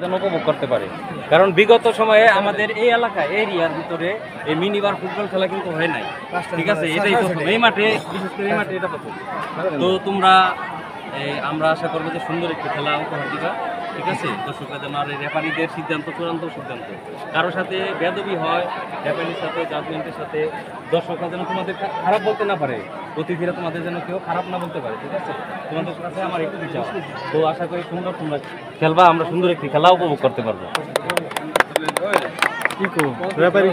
যেন উপভোগ করতে পারে। কারণ বিগত সময়ে আমাদের এই এলাকায় এরিয়ার ভিতরে এই মিনিবার ফুটবল খেলা কিন্তু হয় নাই, ঠিক আছে? এটাই প্রথম এই মাঠে, বিশেষ করে এই মাঠে এটা প্রথম। তো তোমরা আমরা আশা করবো যে সুন্দর একটি খেলা উপহার দিবা, ঠিক আছে? দর্শকরা যেন আর রেফারিদের সিদ্ধান্ত চূড়ান্ত সিদ্ধান্ত, কারোর সাথে বেয়াদবি হয় রেফারির সাথে, জাজমেন্টের সাথে, দর্শকরা যেন তোমাদের খারাপ বলতে না পারে, অতিথিরা তোমাদের যেন কেউ খারাপ না বলতে পারে, ঠিক আছে? তোমাদের কাছে আমার একটু চাও। তো আশা করি সুন্দর তোমরা খেলবা, আমরা সুন্দর একটি খেলা উপভোগ করতে পারবো। কি করবো ব্যাপারই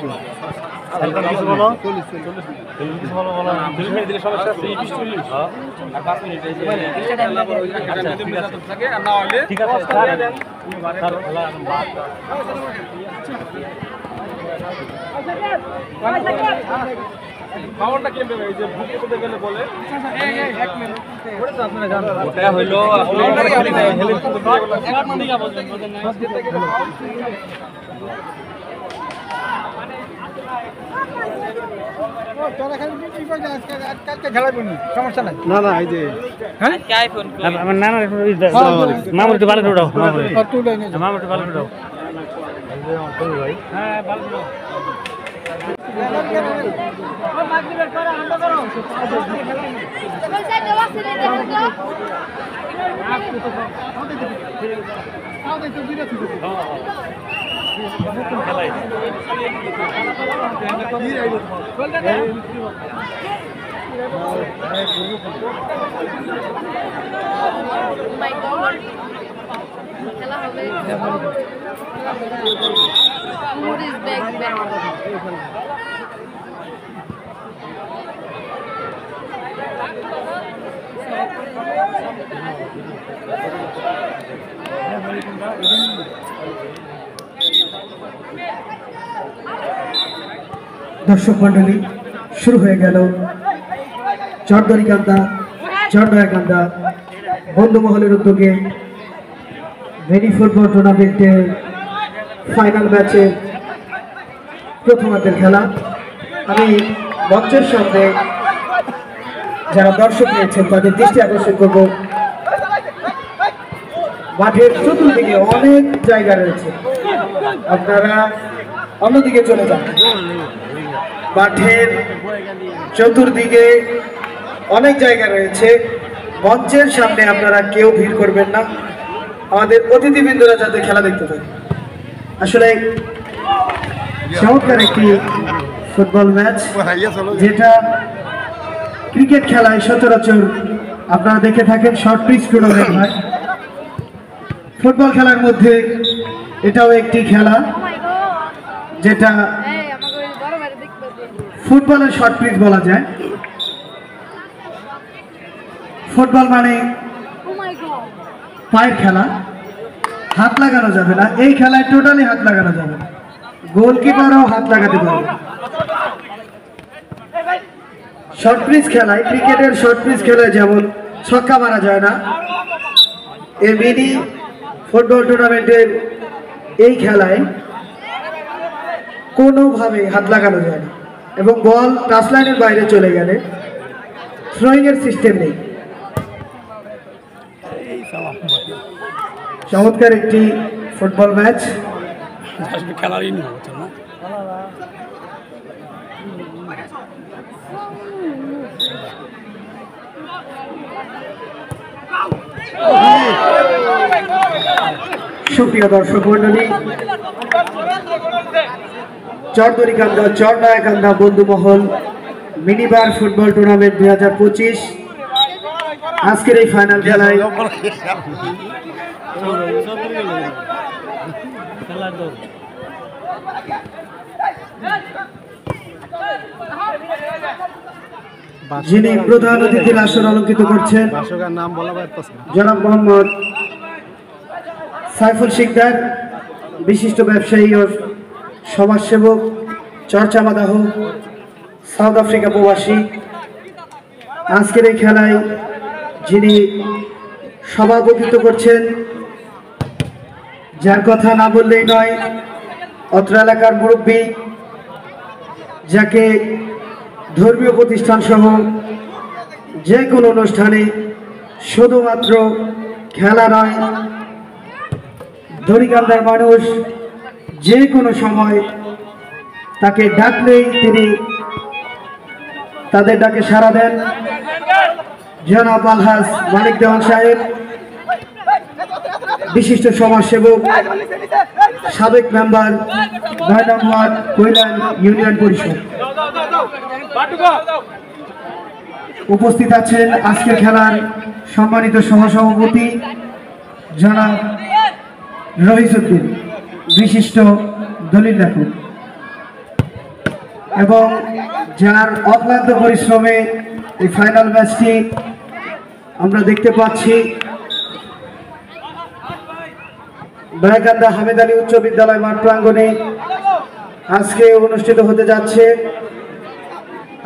ওটা হইলো সমস্যা নাই। না না এই যে না না মামুর একটু ভালো উঠাও, মামুর একটু ভালো উঠাও। হ্যাঁ ভালো উঠাও। দর্শক মন্ডলী, শুরু হয়ে গেল চরদরিকান্দা চরডয়াকান্দা বন্ধুমহলের উদ্যোগে মিনি ফুটবল টুর্নামেন্টের ফাইনাল ম্যাচে প্রথমার্ধের খেলা। আমি মঞ্চের সামনে যারা দর্শক রয়েছেন তাদের দৃষ্টি আকর্ষণ করব। মাঠের চতুর্দিকে অনেক জায়গা রয়েছে, আপনারা অন্যদিকে চলে যান। মাঠের চতুর্দিকে অনেক জায়গা রয়েছে, মঞ্চের সামনে আপনারা কেউ ভিড় করবেন না, আমাদের অতিথিবৃন্দরা যাতে খেলা দেখতে পারে। আসলে চমৎকার একটি ফুটবল ম্যাচ, যেটা ক্রিকেট খেলায় সচরাচর আপনারা দেখে থাকেন শর্ট পিচ টুর্নামেন্ট হয়। ফুটবল খেলার মধ্যে এটাও একটি খেলা যেটা ফুটবলের শর্ট পিচ বলা যায়। ফুটবল মানে পায়ের খেলা, হাত লাগানো যাবে না এই খেলায়, টোটালি হাত লাগানো যাবে না, গোলকিপারও হাত লাগাতে পারবে। শর্ট পিচ খেলায়, ক্রিকেটের শর্ট পিচ খেলায় যেমন ছক্কা মারা যায় না, এই মিনি ফুটবল টুর্নামেন্টের এই খেলায় কোনোভাবে হাত লাগানো যায় না, এবং বল টাচ লাইনের বাইরে চলে গেলে থ্রোয়িং এর সিস্টেম নেই। চমৎকার একটি ফুটবল ম্যাচ। খেলারই না হচ্ছে না। সুপ্রিয় দর্শক মন্ডলী, চরদরিকান্দা চরডয়াকান্দা বন্ধুমহল মিনিবার ফুটবল টুর্নামেন্ট 2025 আজকের এই ফাইনাল খেলায় যিনি প্রধান অতিথির আসন অলঙ্কৃত করছেন জনাব মোহাম্মদ সাইফুল শিকদার, বিশিষ্ট ব্যবসায়ী ও সমাজসেবক, চরচামাদাহ, সাউথ আফ্রিকা প্রবাসী। আজকের এই খেলায় যিনি সভাপতিত্ব করছেন, যার কথা না বললেই নয়, অত্র এলাকার মুরব্বী, যাকে ধর্মীয় প্রতিষ্ঠান সহ যে কোনো অনুষ্ঠানে শুধুমাত্র খেলা নয় দড়িকান্দার মানুষ যে কোনো সময় তাকে ডাকলেই তিনি তাদের ডাকে সাড়া দেন। জনাব আলহাজ মানিক দেওয়ান সাহেব, বিশিষ্ট সমাজসেবক, সাবেক মেম্বার ৯ নং ওয়ার্ড কৈলান ইউনিয়ন পরিষদ। উপস্থিত আছেন আজকের খেলার সম্মানিত সহসভাপতি জনাব রহিসউদ্দিন, বিশিষ্ট দলিল লেখক, এবং যার অক্লান্ত পরিশ্রমে এই ফাইনাল ম্যাচটি আমরা দেখতে পাচ্ছি দয়াকান্দা হামিদ আলী উচ্চ বিদ্যালয় মাঠ প্রাঙ্গণে আজকে অনুষ্ঠিত হতে যাচ্ছে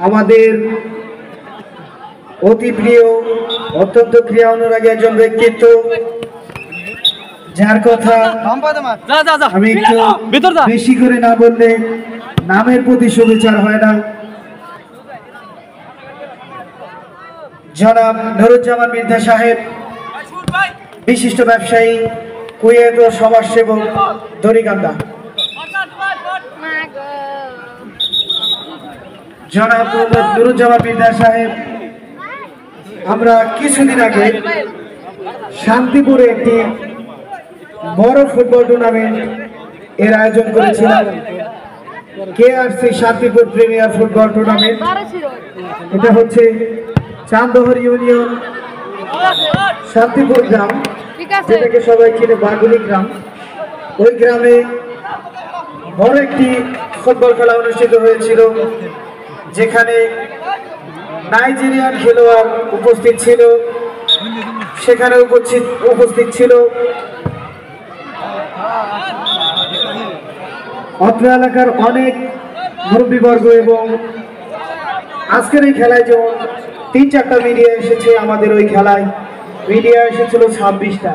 আমাদের অতি প্রিয়, অত্যন্ত ক্রিয়া অনুরাগী একজন ব্যক্তিত্ব, যার কথা আমি একটু বেশি করে না বললে নামের প্রতি সুবিচার হয় না। জনাব নুরুজ্জামান মির্জা সাহেব, বিশিষ্ট ব্যবসায়ী, কুয়েত ও সমাজসেবক, দড়িকান্দা। জনাব মোহাম্মদ নুরুজ্জামান মির্জা সাহেব, আমরা কিছুদিন আগে শান্তিপুরে একটি বড় ফুটবল টুর্নামেন্ট এর আয়োজন করেছিলাম, KRC Shantipur premier football tournament. এটা হচ্ছে চান্দহর ইউনিয়ন শান্তিপুর গ্রাম, যেটাকে সবাই চিনে বাগুলি গ্রাম। ওই গ্রামে বড় একটি ফুটবল খেলা অনুষ্ঠিত হয়েছিল, যেখানে নাইজেরিয়ান খেলোয়াড় উপস্থিত ছিল। সেখানে উপস্থিত ছিল অত্র এলাকার অনেক মুরব্বীবর্গ, এবং আজকের এই খেলায় যেমন ৩-৪টা মিডিয়া এসেছে, আমাদের ওই খেলায় মিডিয়া এসেছিল 26টা।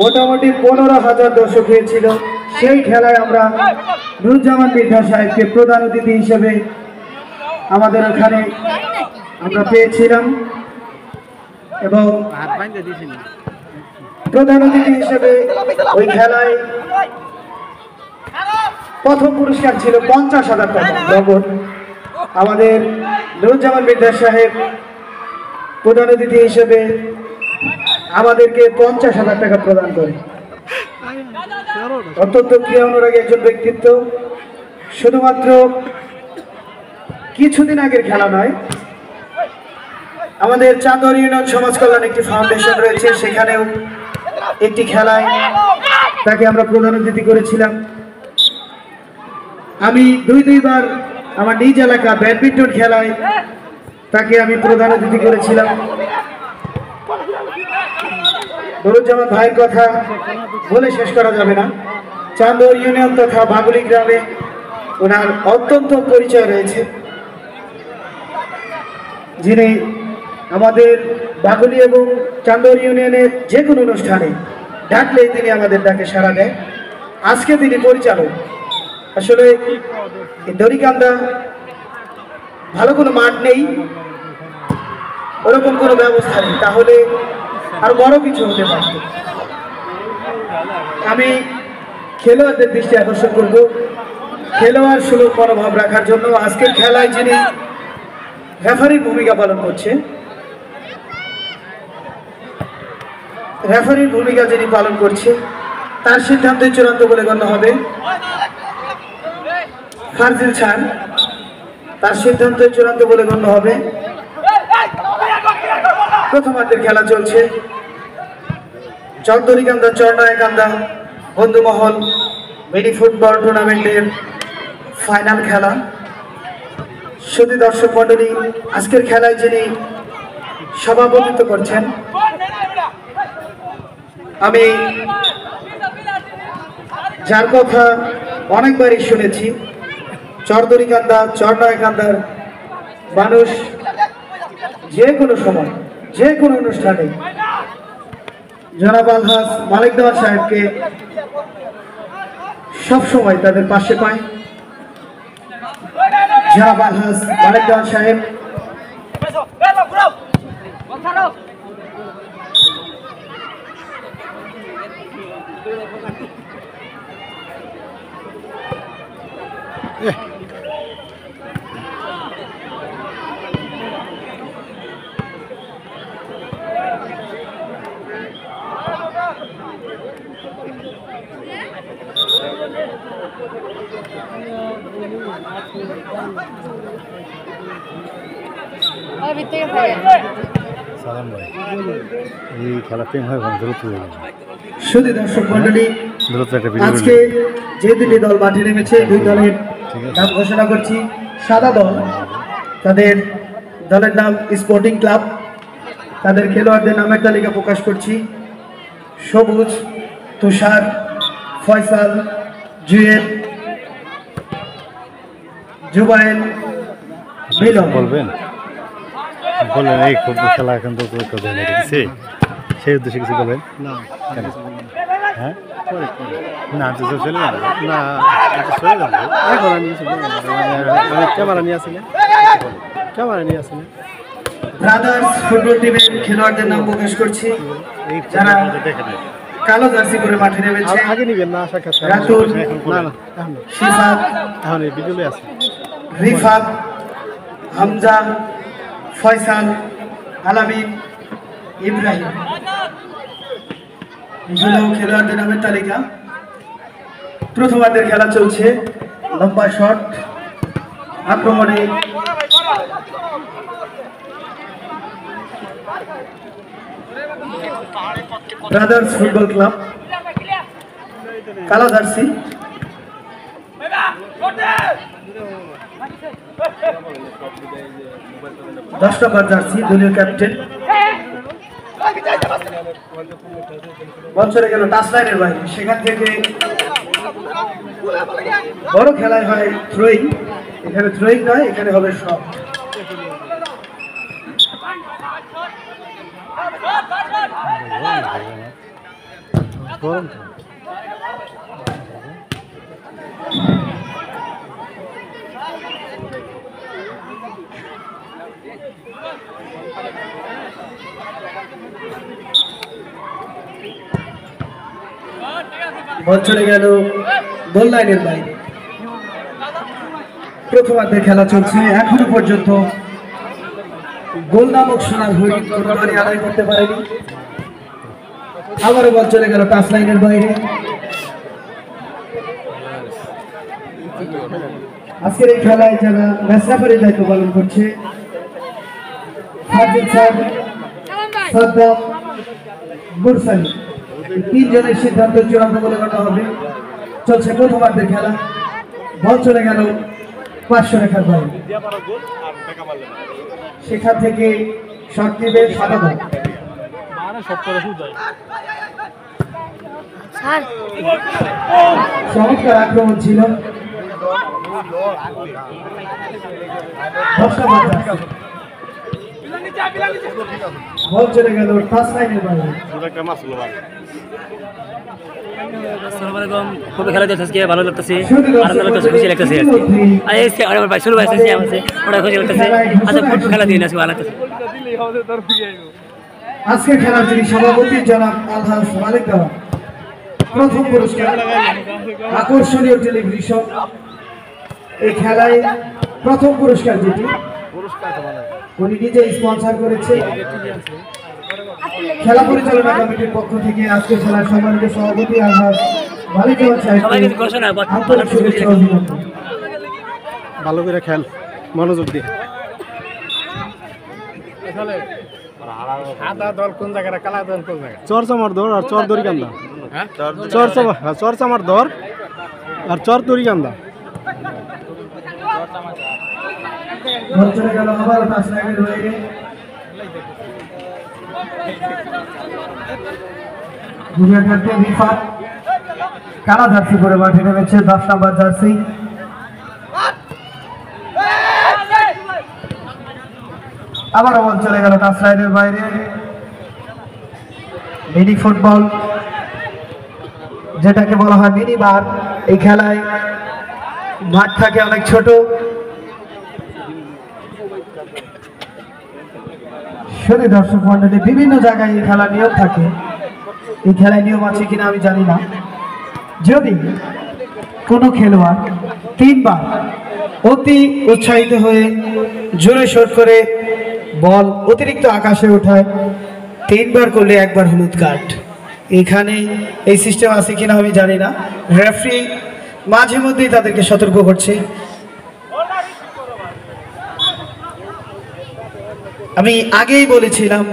মোটামুটি 15,000 দর্শক হয়েছিল। সেই খেলায় আমরা নুরুজ্জামান মির্জা সাহেবকে প্রধান অতিথি হিসেবে আমাদের ওখানে আমরা পেয়েছিলাম, এবং প্রধান অতিথি হিসেবে ওই খেলায় প্রথম পুরস্কার ছিল 50,000 টাকা নগদ। আমাদের নুরুজ্জামান মির্জা সাহেব প্রধান অতিথি হিসেবে আমাদেরকে 50,000 টাকা প্রদান করে। অত্যন্ত ক্রিয়া অনুরাগী একজন ব্যক্তিত্ব। শুধুমাত্র কিছুদিন আগের খেলা নয়, আমাদের চান্দর ইউনিয়ন সমাজ কল্যাণ একটি ফাউন্ডেশন রয়েছে, সেখানেও একটি খেলায় তাকে আমরা প্রধান অতিথি করেছিলাম। আমি দুইবার আমার নিজ এলাকা ব্যাডমিন্টন খেলায় তাকে আমি প্রধান অতিথি করেছিলাম। নুরুজ্জামান ভাইয়ের কথা বলে শেষ করা যাবে না। চান্দর ইউনিয়ন তথা বাগুলি গ্রামে ওনার অত্যন্ত পরিচয় রয়েছে, যিনি আমাদের বাগুলি এবং চান্দর ইউনিয়নের যে কোনো অনুষ্ঠানে ডাকলেই তিনি আমাদের ডাকে সাড়া দেয়। আজকে তিনি পরিচালক। আসলে দড়িকান্দা ভালো কোনো মাঠ নেই, ওরকম কোনো ব্যবস্থা নেই, তাহলে আর বড় কিছু হতে পারত। আমি খেলোয়াড়দের দৃষ্টি আকর্ষণ করব, খেলোয়াড় সুলভ মনোভাব রাখার জন্য আজকের খেলায় যিনি রেফারির ভূমিকা পালন করছে, রেফারির ভূমিকা যিনি পালন করছে, তার সিদ্ধান্তই চূড়ান্ত বলে গণ্য হবে। ফারজিল খান, তার সিদ্ধান্তই চূড়ান্ত বলে গণ্য হবে। প্রথমার্ধের খেলা চলছে। চন্দরিকান্দা চরনায়কান্দা বন্ধুমহল মিনি ফুটবল টুর্নামেন্টের ফাইনাল খেলা। শুধু দর্শক মন্ডলী, আজকের খেলায় যিনি সভাপতিত্ব করছেন, আমি যার কথা অনেকবারই শুনেছি, চরদরিকান্দা চরনায়কান্দার মানুষ যে কোনো সময় যে কোনো অনুষ্ঠানে জনাব আলহাজ মানিক দেওয়ান সাহেবকে সবসময় তাদের পাশে পায়। জনাব আলহাজ মানিক দেওয়ান সাহেব সালাম ভাই এই খেলা প্রেম হয় দ্রুত হয়ে গেল শুধু দর্শক মন্ডলী, দ্রুত একটা ভিডিও আজকে যে দুটি দল মাঠে নেমেছে দুই দলের নাম ঘোষণা করছি। সাদা দল, তাদের দলের নাম স্পোর্টিং ক্লাব, তাদের খেলোয়াড়দের নামের তালিকা প্রকাশ করছি। সবুজ, তুষার, ফয়সাল, জুয়েল, জুবায়েল, মিলন। বলবেন বললেন এই ফুটবল খেলা এখন তো দিচ্ছে সেই উদ্দেশ্যে কিছু বলবেন না? হ্যাঁ না আমি তো চলে যাবো না, চলে যাবো এখন আমি ক্যামেরা নিয়ে আসি না, ক্যামেরা নিয়ে আসি না। ব্রাদার্স ফুটবল টিমের খেলোয়াড়দের নাম প্রকাশ করছি, যারা কালো জার্সি পরে মাঠে নেমেছে। আগে নিবেন না সাক্ষাৎ রাতুল, না না শিফাত, এখন এই বিকেলে আছে রিফাত, হামজা, ফয়সাল, আলামিন, ইব্রাহিম। এগুলো খেলোয়াড়দের নামের তালিকা। প্রথমার্ধের খেলা চলছে, লম্বা শট, আক্রমণে ব্রাদার্স ফুটবল ক্লাব, কালো জার্সি, 10 নম্বর জার্সি, দলীয় ক্যাপ্টেন। বল চলে গেল টাচ লাইনের বাইরে, সেখান থেকে বড় খেলায় হয় থ্রোয়িং, এখানে থ্রোয়িং নয়, এখানে হবে শট। গরম বল চলে গেল গোল লাইনের বাইরে। প্রথমার্ধে খেলা চলছে, এখনো পর্যন্ত গোল নামক সোনার হরিণ কোনোবারই আদায় করতে পারেনি। আবারও বল চলে গেল টাচ লাইনের বাইরে। আজকের এই খেলায় যারা ম্যাচ রেফারির দায়িত্ব পালন করছে, সাজ্জাদ স্যার, সাদ্দাম, বুরসানি, তিনজনের সিদ্ধান্ত চূড়ান্ত বলে গণনা হবে। চলছে প্রথমার্ধের খেলা, বল চলে গেল 500 রেখার বাইরে, সেখান থেকে শট নেবে সাদা দল। চমৎকার আক্রমণ ছিল। বল চলে গেল টাচ লাইনের বাইরে। আসসালামু আলাইকুম, খুবই খেলা চলছে, ভালো লাগতেছে, আনন্দ লাগতেছে, খুশি লাগতেছে। আমার ভাই শুরু হয়েছে ওটা খুশি লাগতেছে। আচ্ছা ফুটবল খেলা দিয়ে আসি, ভালো লাগতেছে। আজকের খেলার যিনি সভাপতি জনাব আলহাজ মালিক দেওয়া, প্রথম পুরস্কার আকর্ষণীয় টেলিভিশন। এই খেলায় প্রথম পুরস্কার যেটি উনি নিজে স্পন্সর করেছে। খেলা পরিচালনা কমিটির পক্ষ থেকে আজকের খেলার সম্মানিত সভাপতি আলহাজ মালিক দেওয়া ভালো করে খেল, মনোযোগ দিয়ে। সাদা দল কোন জায়গায়, কালা দল কোন জায়গায়? চরচামার দর আর চর দড়ি কান্দা। চরচামার দর আর চর দড়ি কান্দা। চলে গেল আবার টাচ লাইনের বাইরে। রিফাত কালা জার্সি পরে মাঠে নেমেছে, 10 নম্বর জার্সি। আবার বল চলে গেল টাচ লাইনের বাইরে। মিনি ফুটবল, যেটাকে বলা হয় মিনি বার। এই খেলায় মাঠ থাকে অনেক ছোট। শুধু দর্শক মন্ডলী, বিভিন্ন জায়গায় এই খেলা নিয়ম থাকে। এই খেলায় নিয়ম আছে কিনা আমি জানি না। যদি কোনো খেলোয়াড় 3 বার অতি উৎসাহিত হয়ে জোরে শট করে বল অতিরিক্ত আকাশে ওঠায়, 3 বার করলে 1 বার হলুদ কার্ড। এখানে এই সিস্টেম আছে কিনা আমি জানি না। রেফারি মাঝে মধ্যেই তাদেরকে সতর্ক করছে। আমি আগেই বলেছিলাম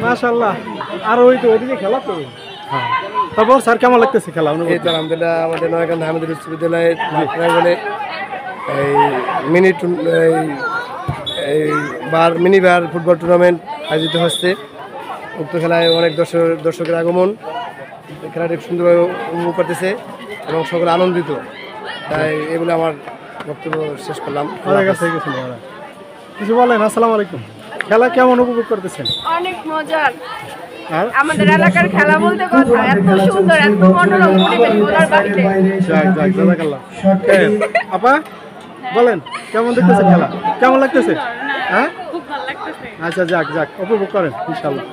মাশাআল্লাহ। আর ওই তো ওদিকে খেলা তো। তারপর স্যার কেমন লাগতেছে খেলা? এই তো আলহামদুলিল্লাহ আমাদের নয়াকান্দা হামিদ বিশ্ববিদ্যালয়ের প্রাঙ্গণে এই মিনি বার ফুটবল টুর্নামেন্ট আয়োজিত হচ্ছে। উক্ত খেলায় অনেক দর্শকের আগমন, খেলাটি সুন্দরভাবে উপভোগ করতেছে এবং সকলে আনন্দিত। তাই এগুলো আমার বক্তব্য শেষ করলাম। কিছু বলেন। আসসালামু আলাইকুম। খেলা কেমন উপভোগ করতেছেন? অনেক মজার। আমাদের এলাকার খেলা বলতে কথা, এত সুন্দর, এত মনোরম পরিবেশ বলার বাইরে। জাযাকাল্লাহ। আপা বলেন কেমন দেখতেছেন খেলা? কেমন লাগতেছে? হ্যাঁ, খুব ভালো লাগতেছে। আচ্ছা, যাক উপভোগ করেন ইনশাআল্লাহ।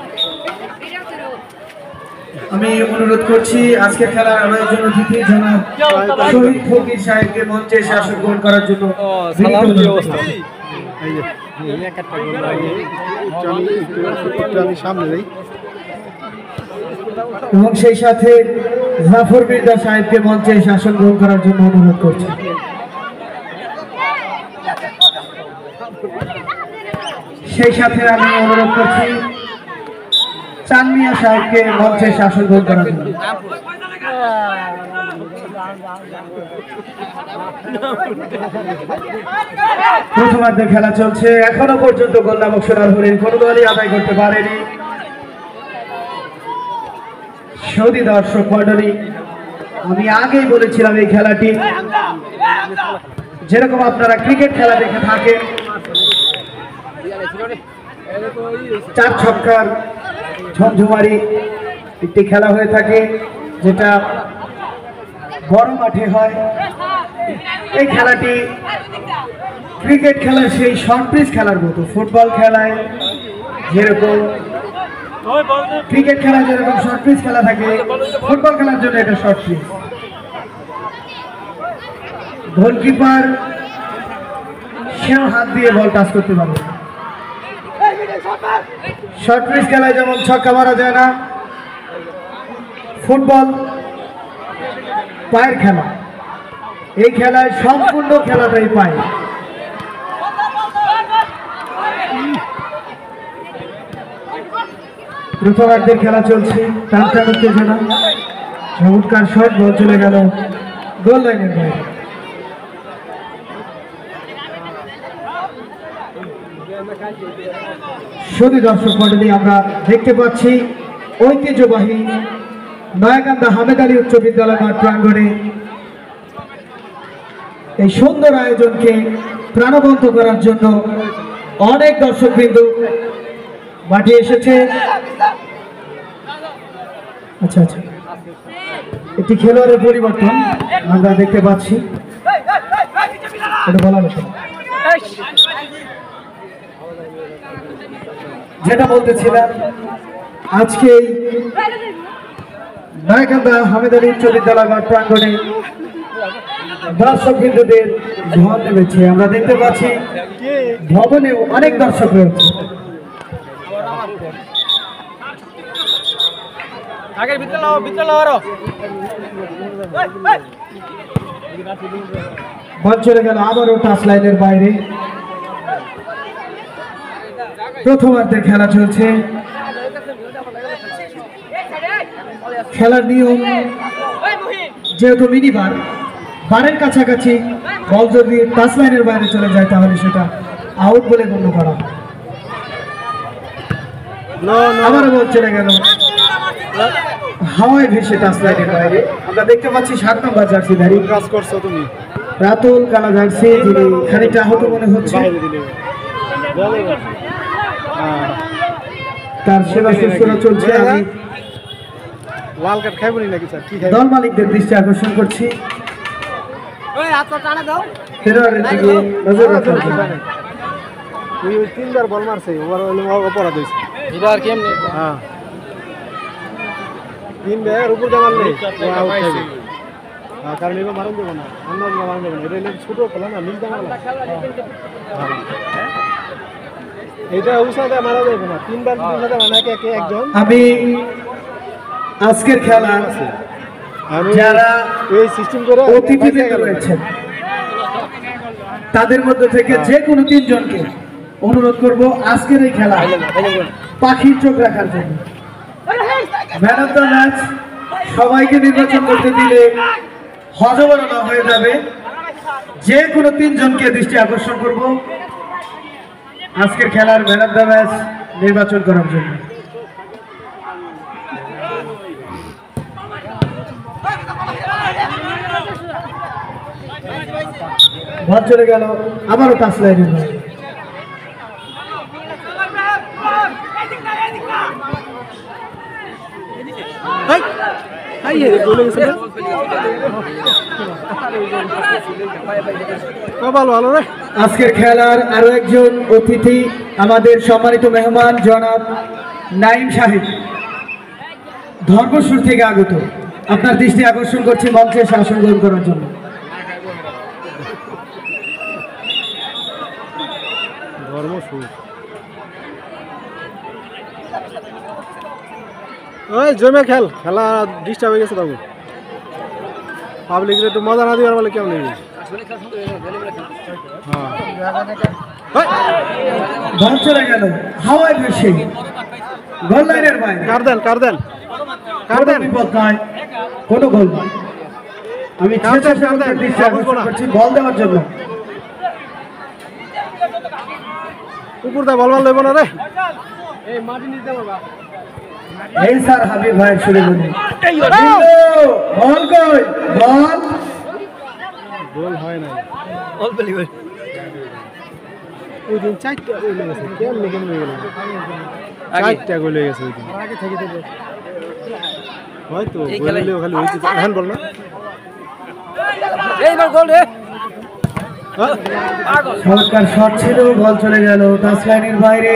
আমি অনুরোধ করছি আজকের খেলার আয়োজন অতিথি জনাব শহীদ ফকির সাহেবকে মঞ্চে শাসন গ্রহণ করার জন্য আমি সামনে নেই। এবং সেই সাথে জাফর মির্জা সাহেবকে মঞ্চে শাসন গ্রহণ করার জন্য অনুরোধ করছি। সেই সাথে আমি অনুরোধ করছি চানমিয়া সাহেবকে মঞ্চে শাসন গ্রহণ করার জন্য। প্রথমার্ধের খেলা চলছে, এখনো পর্যন্ত গোল নামক সোনার হরিণ কোনো দলই আদায় করতে পারেনি। সৌদি দর্শক মন্ডলী, আমি আগেই বলেছিলাম এই খেলাটি যেরকম আপনারা ক্রিকেট খেলা দেখে থাকেন, 4 ছক্কার ঝমঝমারি একটি খেলা হয়ে থাকে, যেটা বড় মাঠে হয়। এই খেলাটি ক্রিকেট খেলার সেই শর্ট পিচ খেলার মতো। ফুটবল খেলায় যেরকম, ক্রিকেট খেলায় যেরকম শর্ট পিচ খেলা থাকে, ফুটবল খেলার জন্য এটা শর্ট পিচ। গোলকিপার সেও হাত দিয়ে বল টাচ করতে পারবে। শর্ট পিচ খেলায় যেমন ছক্কা মারা যায় না, ফুটবল পায়ের খেলা। এই খেলায় সম্পূর্ণ খেলাটাই পায়। প্রথমার্ধের খেলা চলছে, টানটান উত্তেজনা, চমৎকার শট, বল চলে গেল গোল লাইনের বাইরে। শুধু দর্শক মণ্ডলী, আমরা দেখতে পাচ্ছি ঐতিহ্যবাহী নয়াকান্দা হামেদ আলী উচ্চ বিদ্যালয় মাঠ প্রাঙ্গণে এই সুন্দর আয়োজনকে প্রাণবন্ত করার জন্য অনেক দর্শকবৃন্দ মাঠে এসেছে। আচ্ছা, একটি খেলোয়াড়ের পরিবর্তন আমরা দেখতে পাচ্ছি, এটা বলা হচ্ছে। যেটা বলতেছিলাম, আজকে নয়াকান্দা হামেদ আলী উচ্চ বিদ্যালয় মাঠ প্রাঙ্গণে দর্শকবৃন্দদের ঝড় নেমেছে। আমরা দেখতে পাচ্ছি ভবনেও অনেক দর্শক রয়েছে। বল চলে গেল আবারও টাচ লাইনের বাইরে। প্রথমার্ধের খেলা চলছে। খেলার নিয়ম, যেহেতু মিনি বার, বারের কাছাকাছি বল যদি টাচ লাইনের বাইরে চলে যায় তাহলে সেটা আউট বলে গণ্য করা হয়। আবারও বল চলে গেল হাওয়ায় ভেসে টাচ লাইনের বাইরে। আমরা দেখতে পাচ্ছি 7 নম্বর জার্সিধারী কাজ করছো তুমি রাতুল কালা জার্সি, যিনি খানিকটা আহত মনে হচ্ছে। তার সেবা শুশ্রূষা চলছে। আমি লাল কার্ড খাইবো নাকি স্যার? কি খাইবো? দল মালিকদের দৃষ্টি আকর্ষণ করছি খেলোয়াড়ের দিকে নজর রাখতে হবে। ওই 3বার বল মারছে, ওভার অপরাধ হয়েছে। এবার কেমনে হ্যাঁ 3বার উপর দিয়ে মারলে ও আউট খাইবে। কারণ এবার মারণ দেবো না, অন্য মারণ দেবো না। এটা হলো ছোট খেলা না, মিল দাম। এটা উসাদা মারা যাবে না, 3বার মানে একে একজন। আমি আজকের খেলা যারা এই সিস্টেম করে অতিথিবৃন্দ রয়েছেন তাদের মধ্যে থেকে যে কোনো 3 জনকে অনুরোধ করব আজকের এই খেলা পাখির চোখ রাখার জন্য। ম্যান অফ দ্য ম্যাচ সবাইকে নির্বাচন করতে দিলে হজবরনা হয়ে যাবে। যে কোনো 3 জনকে দৃষ্টি আকর্ষণ করব আজকের খেলার ম্যান অফ দ্য ম্যাচ নির্বাচন করার জন্য। বল চলে গেল, আবারও টাচ লাইনের বাইরে। আজকের খেলার আরো একজন অতিথি আমাদের সম্মানিত মেহমান জনাব নাইম সাহেব, ধর্মসুর থেকে আগত। আপনার দৃষ্টি আকর্ষণ করছি মঞ্চে শাসন গ্রহণ করার জন্য। ওই জমে খেলা ডিস্টার্ব হয়ে গেছে। তখন পাবলিক একটু মজা না দিবার বলে কেমন নেই। বল চলে গেল, হাওয়ায় ভেসে গোল লাইনের বাইরে। বিপদ নয়, কোনো গোল নয়। আমি দৃষ্টি আকর্ষণ করছি বল দেওয়ার জন্য। উপর দা বল দেবো না রে। এই স্যার হাবিব ভাইয়ের শুরু বলি বল কই বল গোল হয় না। ওই দিন 4টা গোল হয়ে গেছে। কেমনে হয়ে গেল? 4টা গোল হয়ে গেছে ওই দিন। আগে থেকে দেবে হয়তো গোল হলেও খালি হয়েছে। এখন বল না এইবার গোল রে। সরকার শট ছিল, বল চলে গেল টাচ লাইনের বাইরে।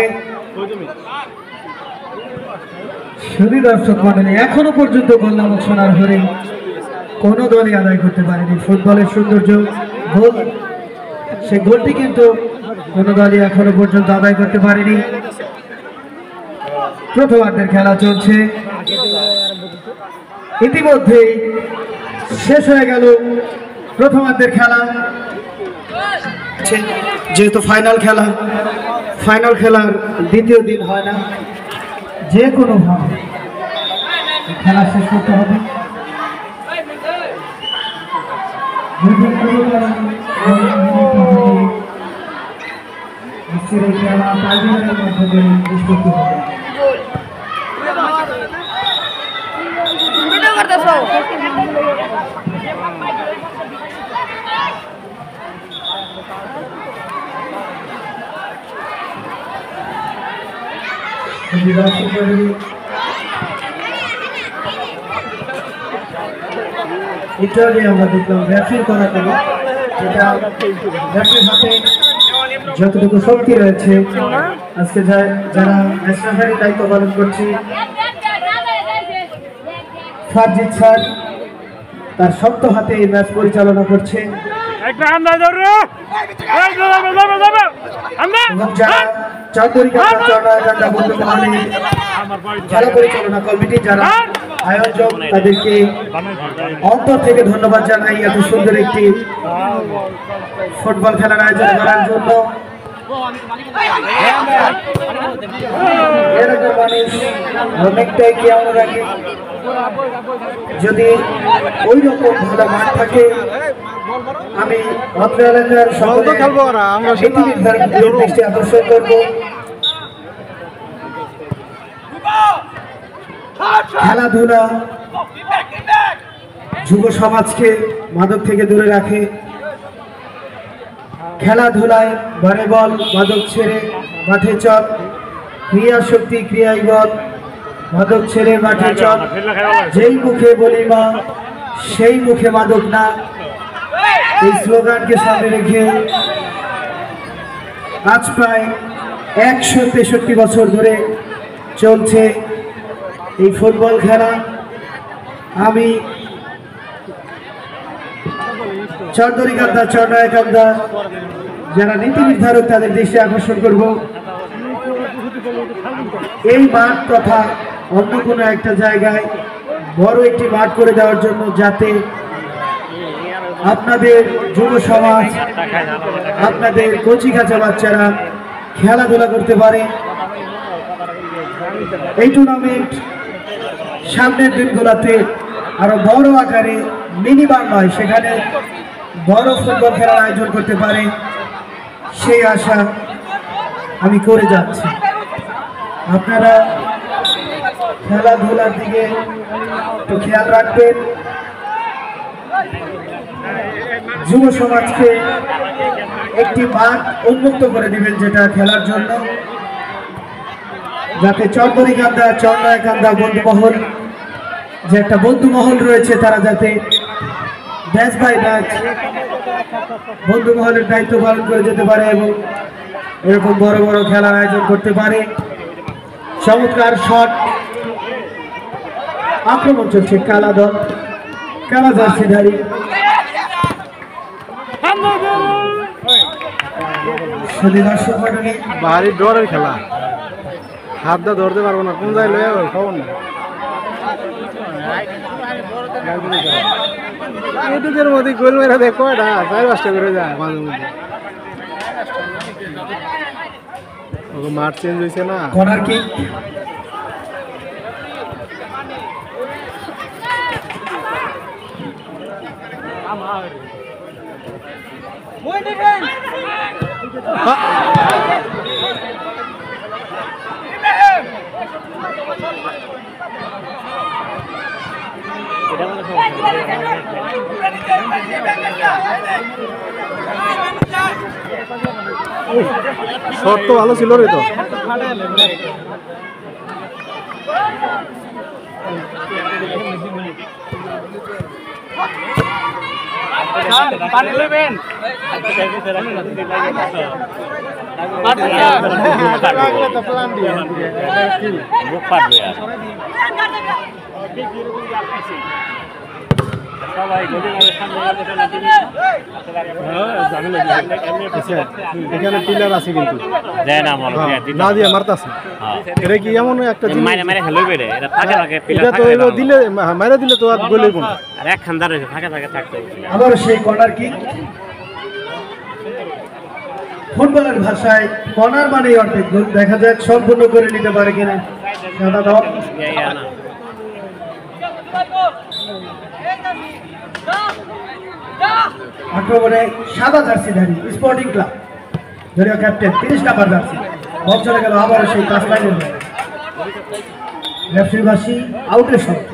শুধু দর্শক মন্ডলী এখনো পর্যন্ত গোল নামক সোনার হরিণ কোনো দলই আদায় করতে পারেনি। ফুটবলের সৌন্দর্য গোল, সে গোলটি কিন্তু কোনো দলই এখনো পর্যন্ত আদায় করতে পারেনি। প্রথমার্ধের খেলা চলছে, ইতিমধ্যেই শেষ হয়ে গেল প্রথমার্ধের খেলা। যেহেতু ফাইনাল খেলার দ্বিতীয় দিন হয় না, যে কোনো ভাবে খেলা শেষ করতে হবে। এটা আমরা দেখলাম রেফারি করা গেল, যেটা রেফারির হাতে যতটুকু শক্তি রয়েছে আজকে যারা রেফারির দায়িত্ব পালন করছে ফারজিদ স্যার তার শক্ত হাতে এই ম্যাচ পরিচালনা করছে। এবং যারা খেলা পরিচালনা কমিটি যারা আয়োজক তাদেরকে অন্তর থেকে ধন্যবাদ জানাই এত সুন্দর একটি ফুটবল খেলার আয়োজন করার জন্য। এরকম মানুষ অনেকটাই কি আমরা রাখি, যদি ওই রকম ভালো মাঠ থাকে আমি অত্র এলাকার সকলে দৃষ্টি আকর্ষণ করবো। খেলাধুলা যুব সমাজকে মাদক থেকে দূরে রাখে। খেলাধুলায় ভলিবল মাদক ছেড়ে মাঠে চল, ক্রিয়া শক্তি ক্রিয়াই বল, মাদক ছেড়ে মাঠে চল, যেই মুখে বলি মা সেই মুখে মাদক না। এই স্লোগানকে সামনে রেখে আজ প্রায় 163 বছর ধরে চলছে এই ফুটবল খেলা। আমি চন্দরিকান্দা চন্ডায়কান্দা যারা নীতি নির্ধারক তাদের দৃষ্টি আকর্ষণ করব, এই মাঠ তথা অন্য কোনো একটা জায়গায় বড় একটি মাঠ করে দেওয়ার জন্য, যাতে আপনাদের যুব সমাজ, আপনাদের কচি কাঁচা বাচ্চারা খেলাধুলা করতে পারে। এই টুর্নামেন্ট সামনের দিনগুলোতে আরো বড় আকারে মিনিমাম নয়, সেখানে বড় ফুটবল খেলার আয়োজন করতে পারে, সেই আশা আমি করে যাচ্ছি। আপনারা খেলাধুলার দিকে একটু খেয়াল রাখবেন, যুব সমাজকে একটি মাঠ উন্মুক্ত করে দিবেন যেটা খেলার জন্য, যাতে চন্দরিকান্দা চন্ডায়কান্দা বন্ধুমহল যে একটা বন্ধুমহল রয়েছে, তারা যাতে ব্যাচ বাই ব্যাচ বন্ধুমহলের দায়িত্ব পালন করে যেতে পারে এবং এরকম বড় বড় খেলার আয়োজন করতে পারে। চমৎকার শট, আক্রমণ চলছে কালা দল, কালা জার্সিধারী। দর্শক মণ্ডলী, ভারী ডরের খেলা, হাত দা ধরতে পারবো না, কোন জায়গায় লয়ে যাবে খবর না। এটুকের মধ্যে গোল মেরা দেয় কয়টা, 4-5টা করে যায় মাঝে মধ্যে। মাঠ চেঞ্জ হয়েছে না, কর্নার কিক। শট তো ভালো ছিল রে তো। এখানে পিলার আছে কিন্তু না দিয়ে মারতাছে। এটা কি এমন একটা দিলে মারা দিলে তো আর গোল হইব না। আবার সেই কর্নার কিক, ফুটবলের ভাষায় কর্নার মানে অর্ধেক গোল। দেখা যাক সম্পূর্ণ করে নিতে পারে কিনা সাদা দল। আক্রমণে সাদা জার্সিধারী স্পোর্টিং ক্লাব, দলীয় ক্যাপ্টেন 30 নাম্বার জার্সি। বল চলে গেল আবারও সেই টাচ লাইনের রেফারিবাসী আউটের শব্দ।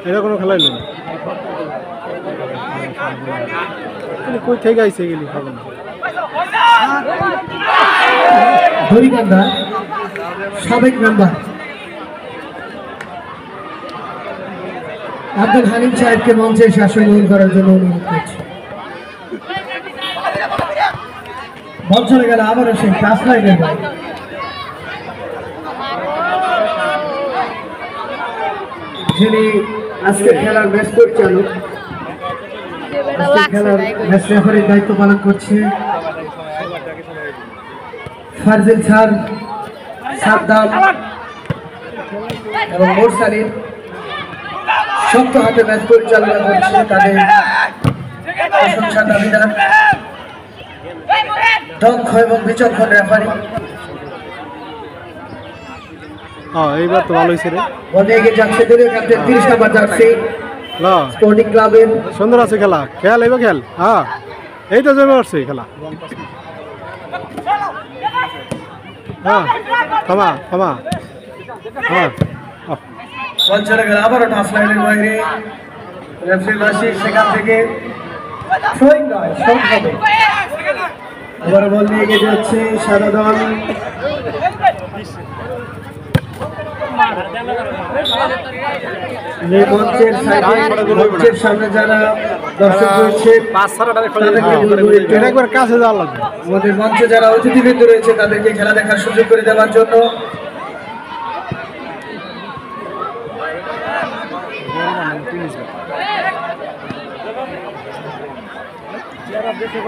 এটা কোনো খেলাই নেই, কই থেকে আইসে গেলি খাবো না। ধরিকান্দা সাবেক নাম্বার আব্দুল হালিম সাহেবকে মঞ্চে শাসন গ্রহণ করার জন্য অনুরোধ করছি। বল চলে গেল আবারও সেই টাচ লাইনের বাইরে। যিনি আজকে খেলার ম্যাচ পরিচালক এটা আজকের লাগছে খেলার না এগুলো। ম্যাচ রেফারির দায়িত্ব পালন করছে ফারজিল স্যার, সাদ্দাম এবং মোরসালিন। শক্ত হাতে ম্যাচ পরিচালনা করছে তাদের প্রশংসার দাবিদার দক্ষ এবং বিচক্ষণ রেফারি। এইবার তো ভালো হয়েছে রে। বলে এগিয়ে যাচ্ছে দলীয় ক্যাপ্টেন 30 নম্বর জার্সি স্পোর্টিং ক্লাবের। সুন্দর আছে খেলা, খেল এবার খেল। হ্যাঁ এই তো জমে উঠছে খেলা। হ্যাঁ থামা থামা। হ্যাঁ বল চলে গেল আবারও টাচ লাইনের বাইরে। রেফারি বাসি সেখান থেকে থ্রোইং নয়, শট হবে। আবার বল নিয়ে এগিয়ে যাচ্ছে সাদা দল। মঞ্চের সাইডে, মঞ্চের সামনে যারা দর্শক রয়েছে তাদেরকে একবার কাছে যাওয়া লাগবে। আমাদের মঞ্চে যারা অতিথিবৃন্দ রয়েছে তাদেরকে খেলা দেখার সুযোগ করে দেওয়ার জন্য।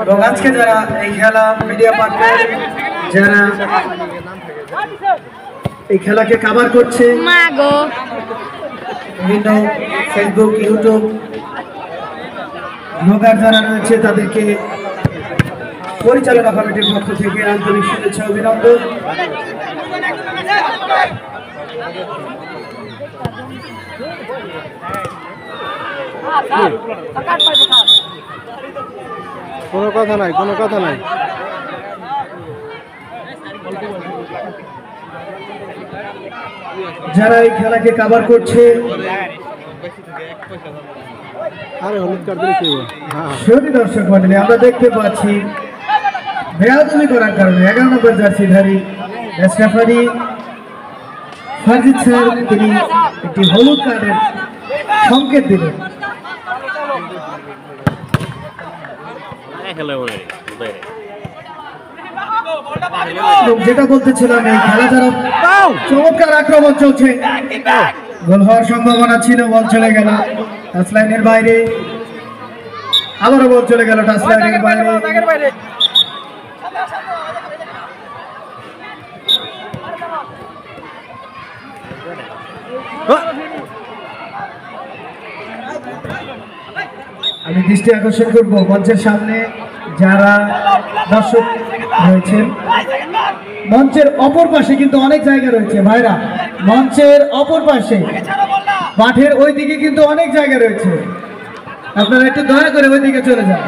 এবং আজকে যারা এই খেলা মিডিয়া পার্টনার যারা এই খেলাকে কভার করছে মা গো বিভিন্ন ফেসবুক, ইউটিউব ব্লগার যারা রয়েছে তাদেরকে পরিচালনা কমিটির পক্ষ থেকে আন্তরিক শুভেচ্ছা অভিনন্দন। কোনো কথা নাই, কোনো কথা নাই। যারা এই খেলাকে কভার করছে আরে হলুদ কার্ড দিলে কি হবে? হ্যাঁ সত্যি দর্শক মন্ডলী, আমরা দেখতে পাচ্ছি বেয়াদবি করার কারণে 11 নম্বর জার্সিধারী রেফারি ফারজিদ স্যার তিনি একটি হলুদ কার্ডের সংকেত দিলেন। এবং যেটা বলতেছিলাম এই খেলা যারা চমৎকার আক্রমণ চলছে, গোল হওয়ার সম্ভাবনা ছিল, বল চলে গেল টাচ লাইনের বাইরে। আবারও বল চলে গেল টাচ লাইনের বাইরে। আমি দৃষ্টি আকর্ষণ করবো মঞ্চের সামনে যারা দর্শক রয়েছেন, মঞ্চের অপর পাশে কিন্তু অনেক জায়গা রয়েছে ভাইরা, মঞ্চের অপর পাশে মাঠের ওই দিকে কিন্তু অনেক জায়গা রয়েছে, আপনারা একটু দয়া করে ওই দিকে চলে যান।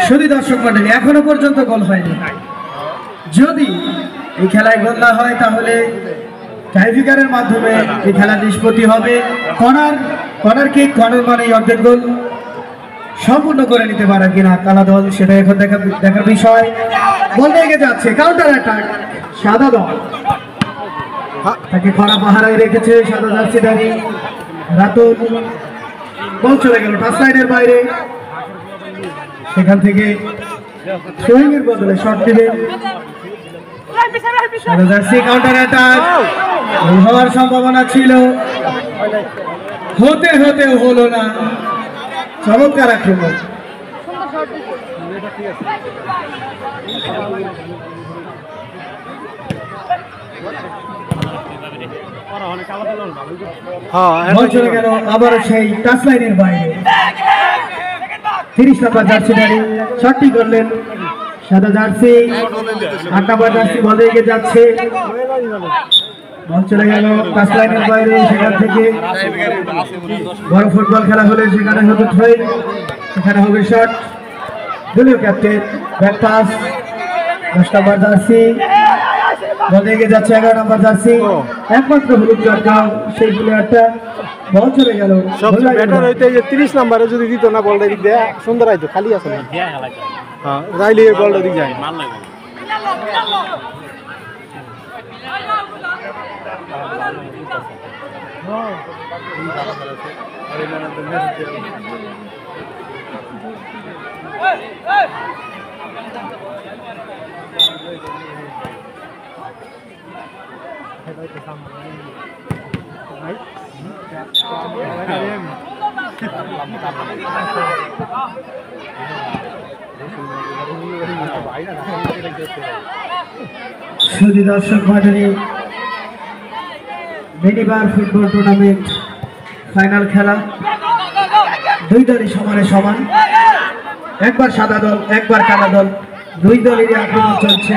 শুধু দর্শক মন্ডলী, এখনো পর্যন্ত গোল হয়নি। যদি এই খেলায় গোল না হয় তাহলে টাইব্রেকারের মাধ্যমে এই খেলা নিষ্পত্তি হবে। কর্নার কিক, কর্নার মানে অর্ধেক গোল সম্পূর্ণ করে নিতে পারে কিনা কালা দল, সেটা এখন দেখার বিষয়। বল এগিয়ে যাচ্ছে, কাউন্টার অ্যাটাক সাদা দল, তাকে খরা পাহারায় রেখেছে সাদা জার্সিধারী রাতুল। বল চলে গেল টাচ লাইনের বাইরে, সেখান থেকে থ্রোয়িং এর বদলে শট দিবেন সাদা জার্সি। কাউন্টার অ্যাটাক হওয়ার সম্ভাবনা ছিল, হতে হতেও হলো না। চমৎকার আক্রমণ। বল চলে গেল আবার সেই টাচ লাইনের বাইরে। 30 নম্বর জার্সিধারী শটটি করলেন সাদা জার্সি। 8 নম্বর জার্সি বলে এগিয়ে যাচ্ছে, বল চলে গেল টাচ লাইনের বাইরে। সেখান থেকে বড় ফুটবল খেলা হলে সেখানে হতো থ্রোয়িং, সেখানে হবে শট। দলীয় ক্যাপ্টেন ব্যাক পাস 10 নম্বর জার্সি বলে এগিয়ে যাচ্ছে 11 নম্বর জার্সি, একমাত্র হলুদ কার্ড সেই প্লেয়ারটা। বল চলে গেল সবচেয়ে বেটার হইতে যে 30 নম্বরে যদি দিত না বলটা দিক দেয়া সুন্দর আইতো, খালি আছে না। হ্যাঁ রাইলি এই বলটা দিক যায় সুধী দর্শক মণ্ডলী, মিনিবার ফুটবল টুর্নামেন্ট ফাইনাল খেলা, দুই দলই সমানে সমান। একবার সাদা দল, একবার কালো দল, দুই দলেরই আক্রমণ চলছে।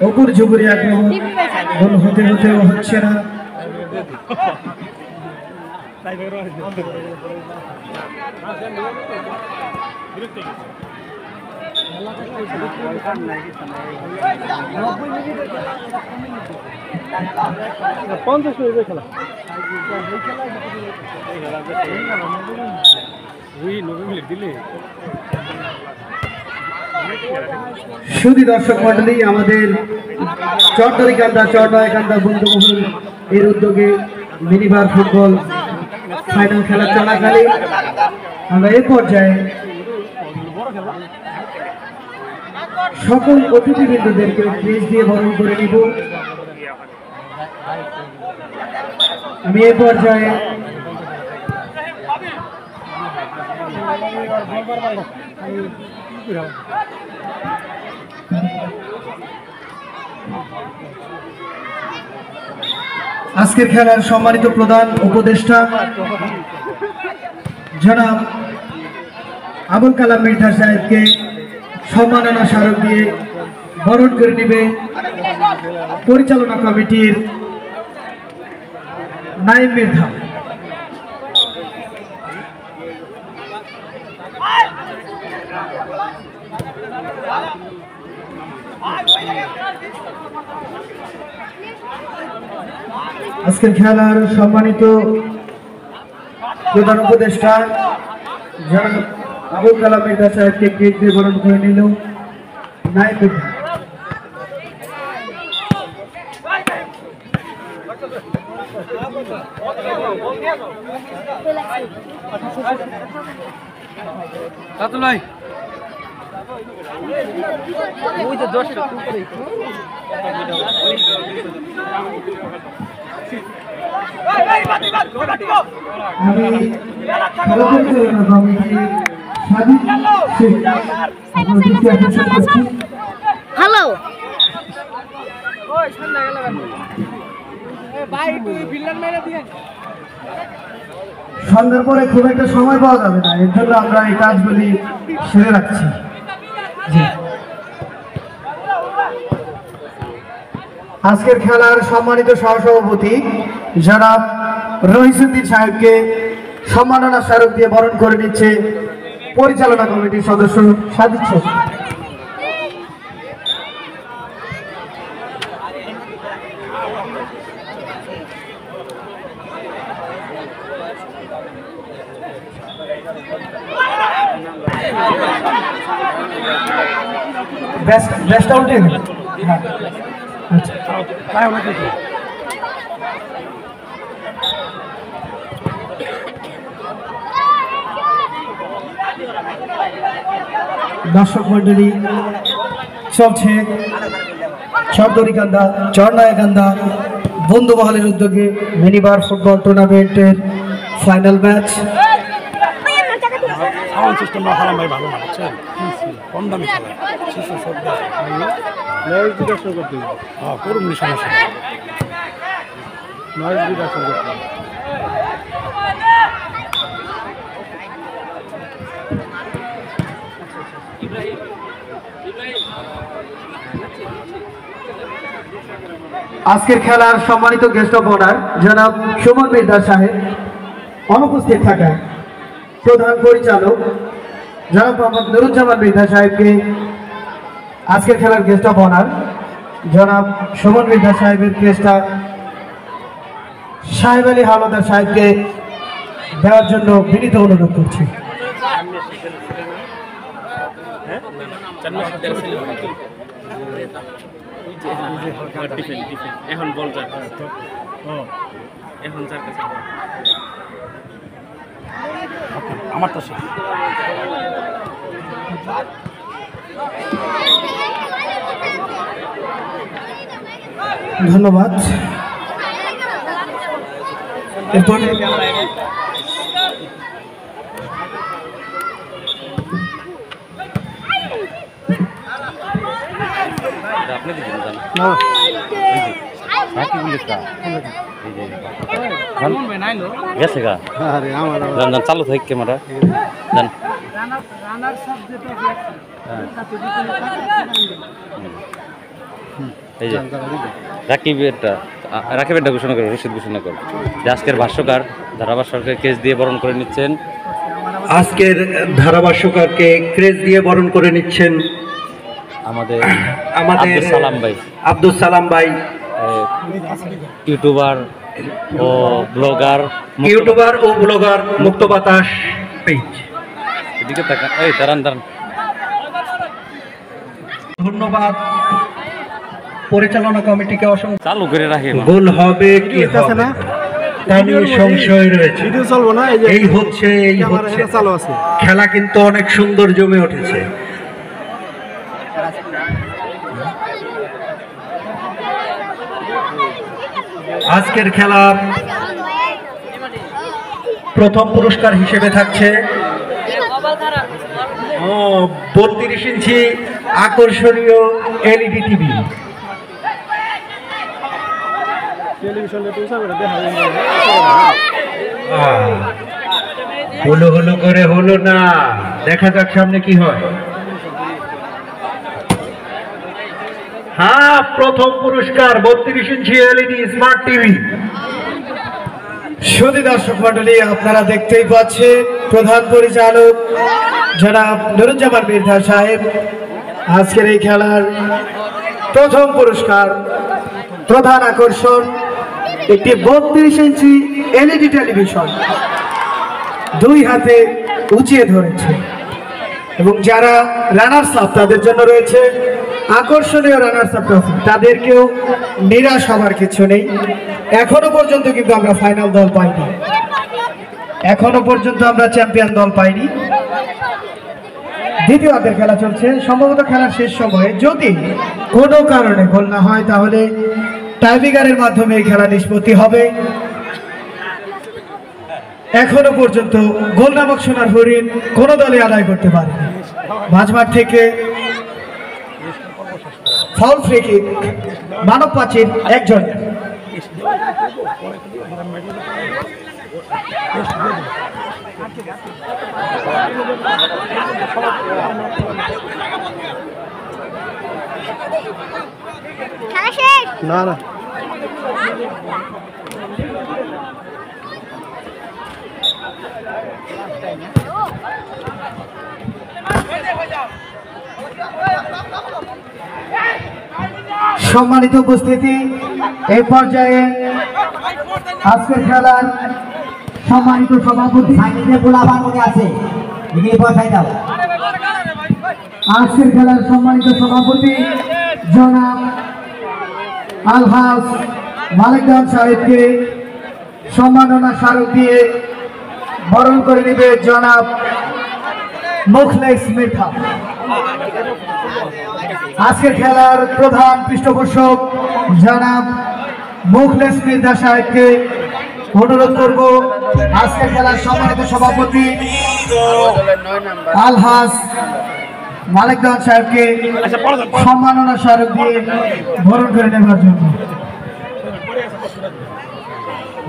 অপুর ঝুপুরি আক্রমণ, গোল হতে হতেও হচ্ছে না। সুধী দর্শক মন্ডলী, আমাদের চরদরিকান্দা চরনয়কান্দা বন্ধুমহল এর উদ্যোগে মিনিবার ফুটবল ফাইনাল খেলা চলাকালীন আমরা এ পর্যায়ে সকল অতিথিবৃন্দদেরকে ক্রেজ দিয়ে বরণ করে নিব। আমি এ পর্যায়ে আজকের খেলার সম্মানিত প্রধান উপদেষ্টা জনাব আবুল কালাম মৃধা সাহেবকে সম্মাননা স্মারক দিয়ে বরণ করে নেবে পরিচালনা কমিটির নাইম মৃধা। আজকের খেলার সম্মানিত প্রধান উপদেষ্টা জনাব আবুল কালাম মৃধা সাহেবকে ক্রেজ দিয়ে বরণ করে নিল নাইম মৃধা। হ্যালো, সন্ধ্যার পরে খুব একটা সময় পাওয়া যাবে না, এর জন্য আমরা এই কাজগুলি সেরে রাখছি। আজকের খেলার সম্মানিত সহসভাপতি জনাব রহিসুদ্দিন সাহেবকে সম্মাননা স্মারক দিয়ে বরণ করে নিচ্ছে পরিচালনা কমিটির সদস্য সাদিক শেখ। বেস্ট আউটে দর্শক মন্ডলী, চলছে চরদরিকান্দা চরনয়কান্দা বন্ধুমহলের উদ্যোগে মিনিবার ফুটবল টুর্নামেন্টের ফাইনাল ম্যাচ। সাউন্ড সিস্টেমটা হারাম ভাই ভালো না, বুঝছেন? কম দামি খেলা, শিশু সব নয়েজ দিকে শুরু করতে হবে। হ্যাঁ, করুন নি, সমস্যা নেই, নয়েজ দিকে শুরু করতে হবে। আজকের খেলার সম্মানিত গেস্ট অফ অনার জনাব সুমন মৃধা সাহেব অনুপস্থিত থাকায় প্রধান পরিচালক জনাব মোহাম্মদ নুরুজ্জামান মৃধা সাহেবকে আজকের খেলার গেস্ট অফ অনার জনাব সুমন মৃধা সাহেবের ক্রেস্টটা সাহেব আলী হাওলাদার সাহেবকে দেওয়ার জন্য বিনীত অনুরোধ করছি। এখন বল এখন আমার তো শেষ। ধন্যবাদ। এরপর আপনি দিবেন জান না বাকি বুলেটটা গেছে গা আরে আমার জান জান চালু থাক ক্যামেরা জান এই যে রাকিবেরটা ঘোষণা করো, রশিদ ঘোষণা করো যে আজকের ভাষ্যকার ধারাভাষ্যকারকে কেস দিয়ে বরণ করে নিচ্ছেন। আজকের ধারাভাষ্যকারকে ক্রেজ দিয়ে বরণ করে নিচ্ছেন আমাদের আমাদের আব্দুল সালাম ভাই, আব্দুল সালাম ভাই, ইউটিউবার ও ব্লগার মুক্ত বাতাস পেজ। এদিকে তাকান, এই দাঁড়ান দাঁড়ান। ধন্যবাদ পরিচালনা কমিটিকে অসংখ্য। চালু করে রাখি গোল হবে কি হবে না তা নিয়ে সংশয় রয়েছে। ভিডিও চলবো না, এই হচ্ছে চালু আছে। খেলা কিন্তু অনেক সুন্দর জমে উঠেছে। আজকের খেলার প্রথম পুরস্কার হিসেবে থাকছে 32 ইঞ্চি আকর্ষণীয় এলইডি টিভি। হলো হলো করে হলো না, দেখা যাক সামনে কি হয়। হ্যাঁ, প্রথম পুরস্কার 32 ইঞ্চি এলইডি স্মার্ট টিভি। সুধী দর্শক মন্ডলী, আপনারা দেখতেই পাচ্ছেন প্রধান পরিচালক জনাব নুরুজ্জামান মির্জা সাহেব আজকের এই খেলার প্রথম পুরস্কার, প্রধান আকর্ষণ একটি 32 ইঞ্চি এলইডি টেলিভিশন দুই হাতে উঁচিয়ে ধরেছে। এবং যারা রানার্স আপ তাদের জন্য রয়েছে আকর্ষণীয় রানার্স আপ ট্রফি। তাদেরকেও নিরাশ হবার কিছু নেই। এখনো পর্যন্ত কিন্তু আমরা ফাইনাল দল পাইনি, এখনো পর্যন্ত আমরা চ্যাম্পিয়ন দল পাইনি। দ্বিতীয় হাতের খেলা চলছে। সম্ভবত খেলার শেষ সময়ে যদি কোনো কারণে গোল না হয় তাহলে টাইব্রেকারের মাধ্যমে এই খেলা নিষ্পত্তি হবে। এখনো পর্যন্ত গোল নামক সোনার হরিণ কোন দলে আদায় করতে পারে। মাঝমাঠ থেকে ফাউল ফ্রি কিক, মানব প্রাচীর একজন। না না সম্মানিত উপস্থিতি, এই পর্যায়ে আজকের খেলার সম্মানিত সভাপতি আছে, আজকের খেলার সম্মানিত সভাপতি জনাব আলহাজ মালিকদান সাহেবকে সম্মাননা স্মারক দিয়ে বরণ করে নেবে জনাব মুখলেস মির্জা। আজকের খেলার প্রধান পৃষ্ঠপোষক জনাব মুখলেস মির্জা সাহেবকে অনুরোধ করব আজকের খেলার সম্মানিত সভাপতি আলহাজ মালিকদান সাহেবকে সম্মাননা স্মারক দিয়ে বরণ করে নেবার জন্য।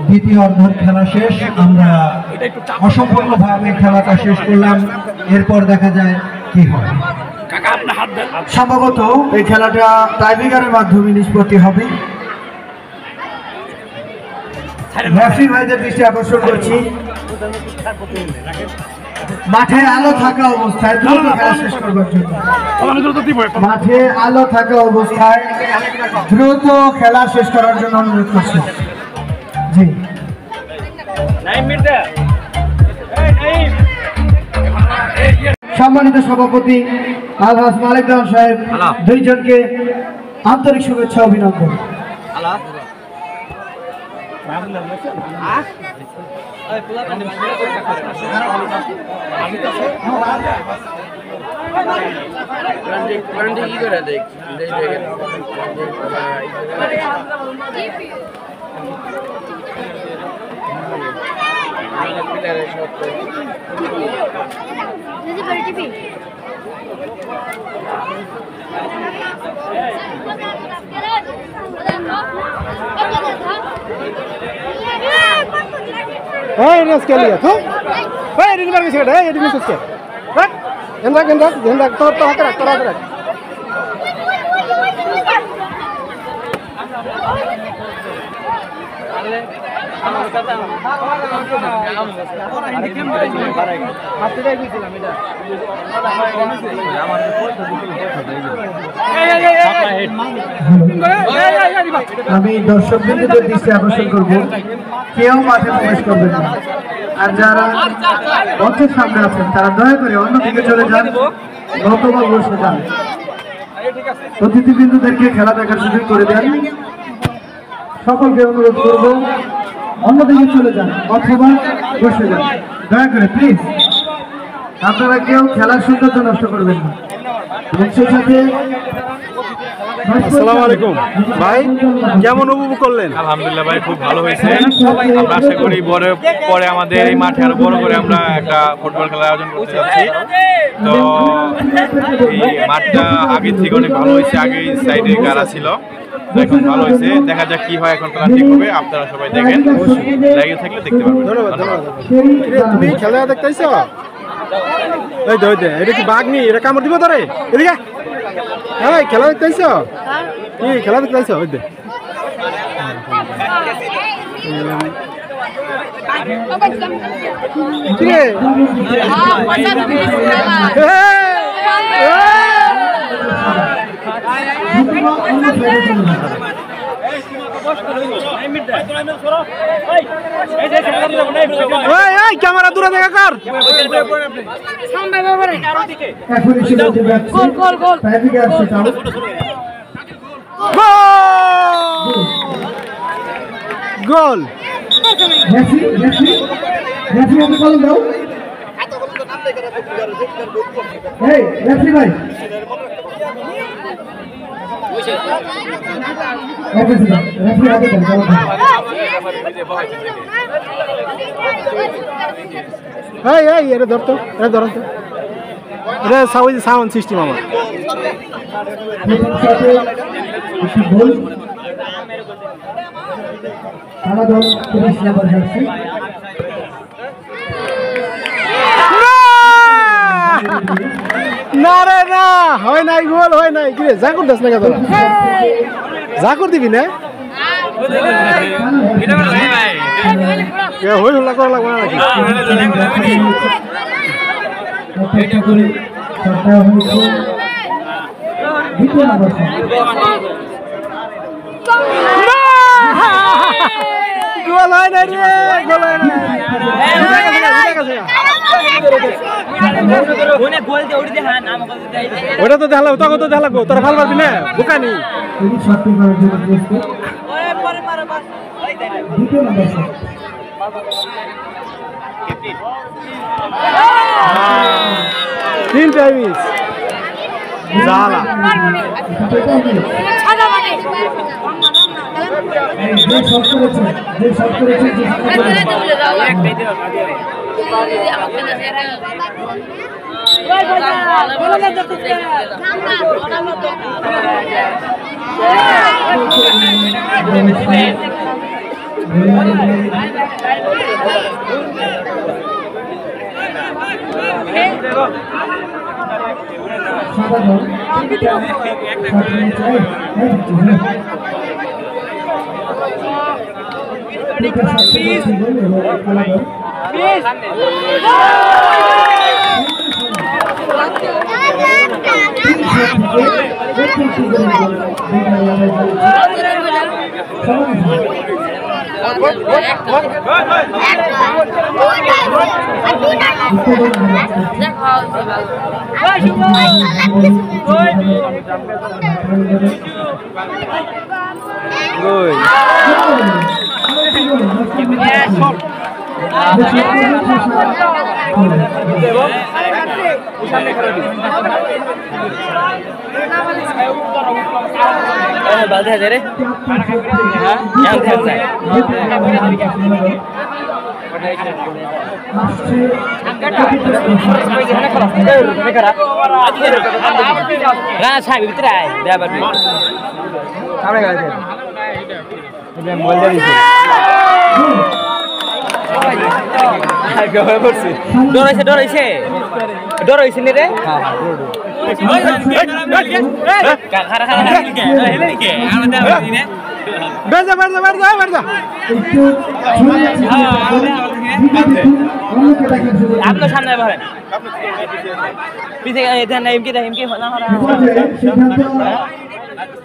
দ্বিতীয় অর্ধের খেলা শেষ, আমরা অসম্পূর্ণভাবে খেলাটা শেষ করলাম। এরপর দেখা যায় কি হয়। সম্ভবত এই খেলাটা টাইব্রেকারের মাধ্যমে নিষ্পত্তি হবে। রেফারি ভাইদের দৃষ্টি আকর্ষণ করছি, মাঠে আলো থাকা অবস্থায় দ্রুত খেলা শেষ করবার জন্য, মাঠে আলো থাকা অবস্থায় দ্রুত খেলা শেষ করার জন্য অনুরোধ করছি। জি, সম্মানিত সভাপতি আলহাজ মালিকদান সাহেব দুইজনকে আন্তরিক শুভেচ্ছা অভিনন্দন। Hey, ini sekali ya, tuh. Hey, ini baru sekali, hey, ini sekali. Right? Hendak, torak. আমি দর্শকদের দৃষ্টি আকর্ষণ করব, কেউ মাঠে প্রবেশ করবেন না, আর যারা মঞ্চের সামনে আছেন তারা দয়া করে অন্যদিকে চলে যান, নতুবা বসে যান। অতিথিবৃন্দদেরকে খেলা দেখার সুযোগ করে দেন। সকলকে অনুরোধ করব অন্যদিকে চলে যান অথবা বসে যান, দয়া করে প্লিজ। আপনারা কেউ খেলার সৌন্দর্য নষ্ট করবেন না। এবং সেই সাথে আসসালামু আলাইকুম ভাই, কেমন উপভোগ করলেন? আলহামদুলিল্লাহ ভাই, খুব ভালো হয়েছে। আমরা আশা করি পরে আমাদের এই মাঠে আরো বড় করে আমরা একটা ফুটবল খেলার আয়োজন করতে যাচ্ছি। তো এই মাঠটা আগের থেকে অনেক ভালো হয়েছে, আগে এই সাইডে গাড়া ছিল, এখন ভালো হয়েছে। দেখা যাক কি হয়, এখন খেলা ঠিক হবে। আপনারা সবাই দেখেন, লাগিয়ে থাকলে দেখতে পারবেন। ধন্যবাদ। তুমি খেলা দেখতেছ? এই দে এটা কি বাঘ নি? এটা কামড় দিব তোরে? এদিকে এই খেলা দেখতেছ? কি খেলা দেখতেছ? ওই দে কি রে? ক্যামেরা দূরে দেখা কর। গোল ভাই এটা ধরতো, এটা ধরতো, এটা সাউন্ড সিস্টেম আমার। না রে না, হয় নাই, গোল হয় নাই। কি রে জাকুর দাস না তোরা? জাকুর দিবি না? হই হল্লা করা লাগবে না নাকি? গোল হয় নাই রে, গোল হয় নাই। ওটা তো দেখালো, তখন তো দেখালো, তোরা ভালো পারবি না, বোকানি। তিনটা মিস জালা। বালতি আছে রে, হ্যাঁ ধ্যান যায়। রানা সাহেব ভিতরে আয় দেবার সামনে গেছে বল দিছি ডরাইছে নে রে আপনার সামনে বলেন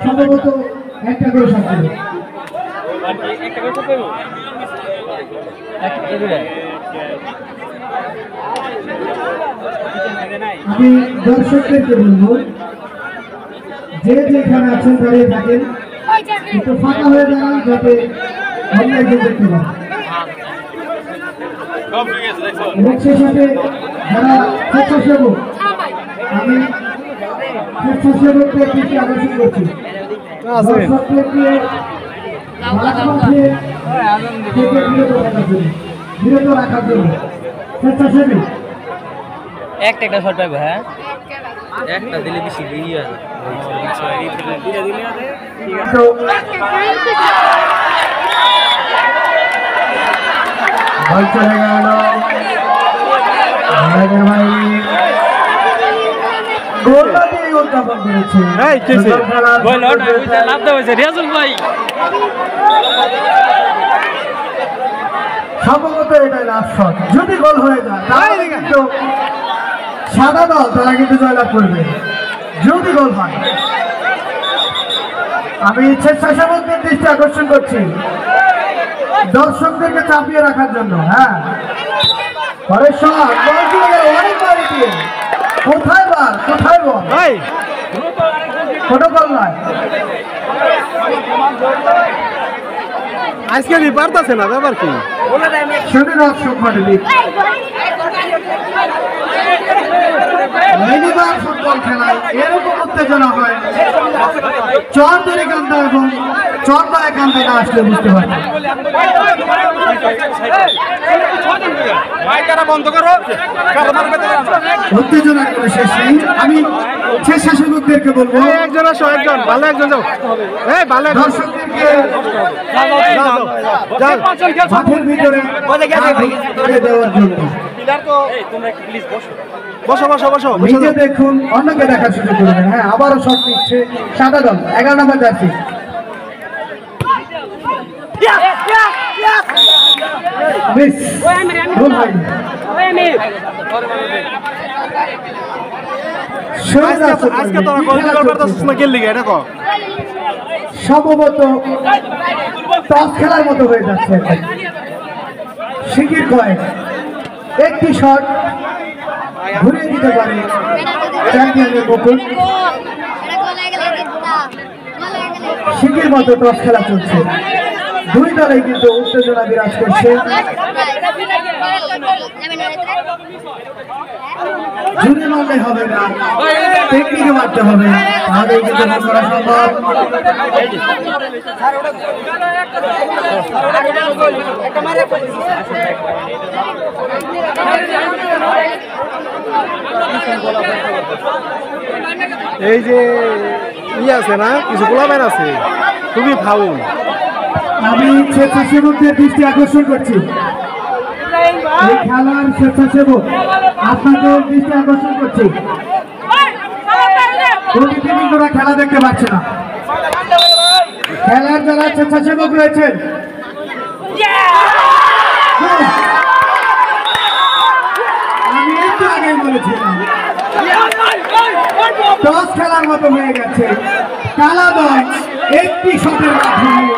সম্ভবত একটা করে সাথে আমি দর্শকদেরকে বলবো যে যেখানে আছেন দাঁড়িয়ে থাকেন একটু ফাঁকা হয়ে দাঁড়ান যাতে আমরা একটু দেখতে পাই এবং সেই সাথে যারা স্বেচ্ছাসেবক আমি স্বেচ্ছাসেবকদের দৃষ্টি আকর্ষণ করছি দর্শকদেরকে বিরত রাখার জন্য স্বেচ্ছাসেবী একটা শর্ট পাইবো হ্যাঁ একটা দিলে বেশি দিয়ে বল চলে গেল ভাই গোলটা দিয়ে উদ্যাপন করেছে লাভ দেওয়া হয়েছে রিয়াজুল ভাই সম্ভবত এটাই লাস্ট শট যদি গোল হয়ে যায় তাহলে কিন্তু সাদা দল তারা কিন্তু জয়লাভ করবে যদি গোল হয় আমি স্বেচ্ছাসেবকদের দৃষ্টি আকর্ষণ করছি দর্শকদেরকে চাপিয়ে রাখার জন্য হ্যাঁ পরের শট বল চলে গেল অনেক বাড়ি দিয়ে কোথায় বল ছোট বল নয় আজকে পারতেছে না ব্যাপার কি শুধু দর্শক মন্ডলী মিনিবার ফুটবল খেলায় এরকম উত্তেজনা হয় চরদরি কান্দা এবং চরদায় কান্দা না আসলে বুঝতে পারছি উত্তেজনা করে শেষ নেই আমি স্বেচ্ছাসেবকদেরকে বলবো একজন আসো একজন ভালো একজন যাও ভালো দর্শকদেরকে মাঠের ভিতরে দেওয়ার জন্য বসো নিজে দেখুন অন্যকে দেখার সুযোগ করবেন হ্যাঁ আবারও শট নিচ্ছে সাদা দল 11 নম্বর জার্সি মিস গোল হয়নি আজকে তোরা গোল করতেছিস না খেললি এটা কো সম্ভবত টস খেলার মতো হয়ে যাচ্ছে শিকির কয়েক একটি শট ঘুরিয়ে দিতে পারে চ্যাম্পিয়নের মুকুট শিকির মতো টস খেলা চলছে দুই দলে কিন্তু উত্তেজনা বিরাজ করছে জুড়ে মারলে হবে না টেকনিকে মারতে হবে তাহলে কিন্তু করা সম্ভব এই যে আছে না কিছু গোলামের আছে খুবই ফাউল আমি স্বেচ্ছাসেবকদের দৃষ্টি আকর্ষণ করছি এই খেলার স্বেচ্ছাসেবক আপনাদের দৃষ্টি আকর্ষণ করছি প্রতিদিনই তোরা খেলা দেখতে পাচ্ছে না খেলার যারা স্বেচ্ছাসেবক রয়েছেন আমি একটু আগে বলেছিলাম টস খেলার মতো হয়ে গেছে কালা দল একটি শটের মাধ্যমে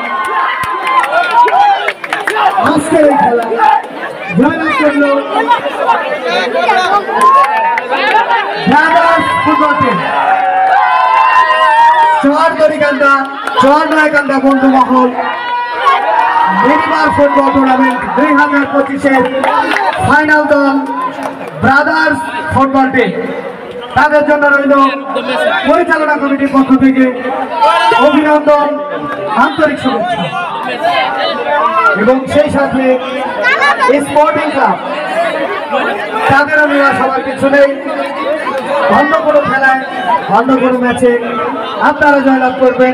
আজকের এই খেলা জয়লাভ করল ফুটবল টিম চরদরিকান্দা চরনয়কান্দা বন্ধু মহল মিনিবার ফুটবল টুর্নামেন্ট 2025-এর ফাইনাল দল ব্রাদার্স ফুটবল টিম তাদের জন্য রইল পরিচালনা কমিটির পক্ষ থেকে অভিনন্দন আন্তরিক শুভেচ্ছা। এবং সেই সাথে স্পোর্টিং ক্লাব তাদের আমরা সবার পিছনে অন্য কোনো খেলায় অন্য কোনো ম্যাচে আপনারা জয়লাভ করবেন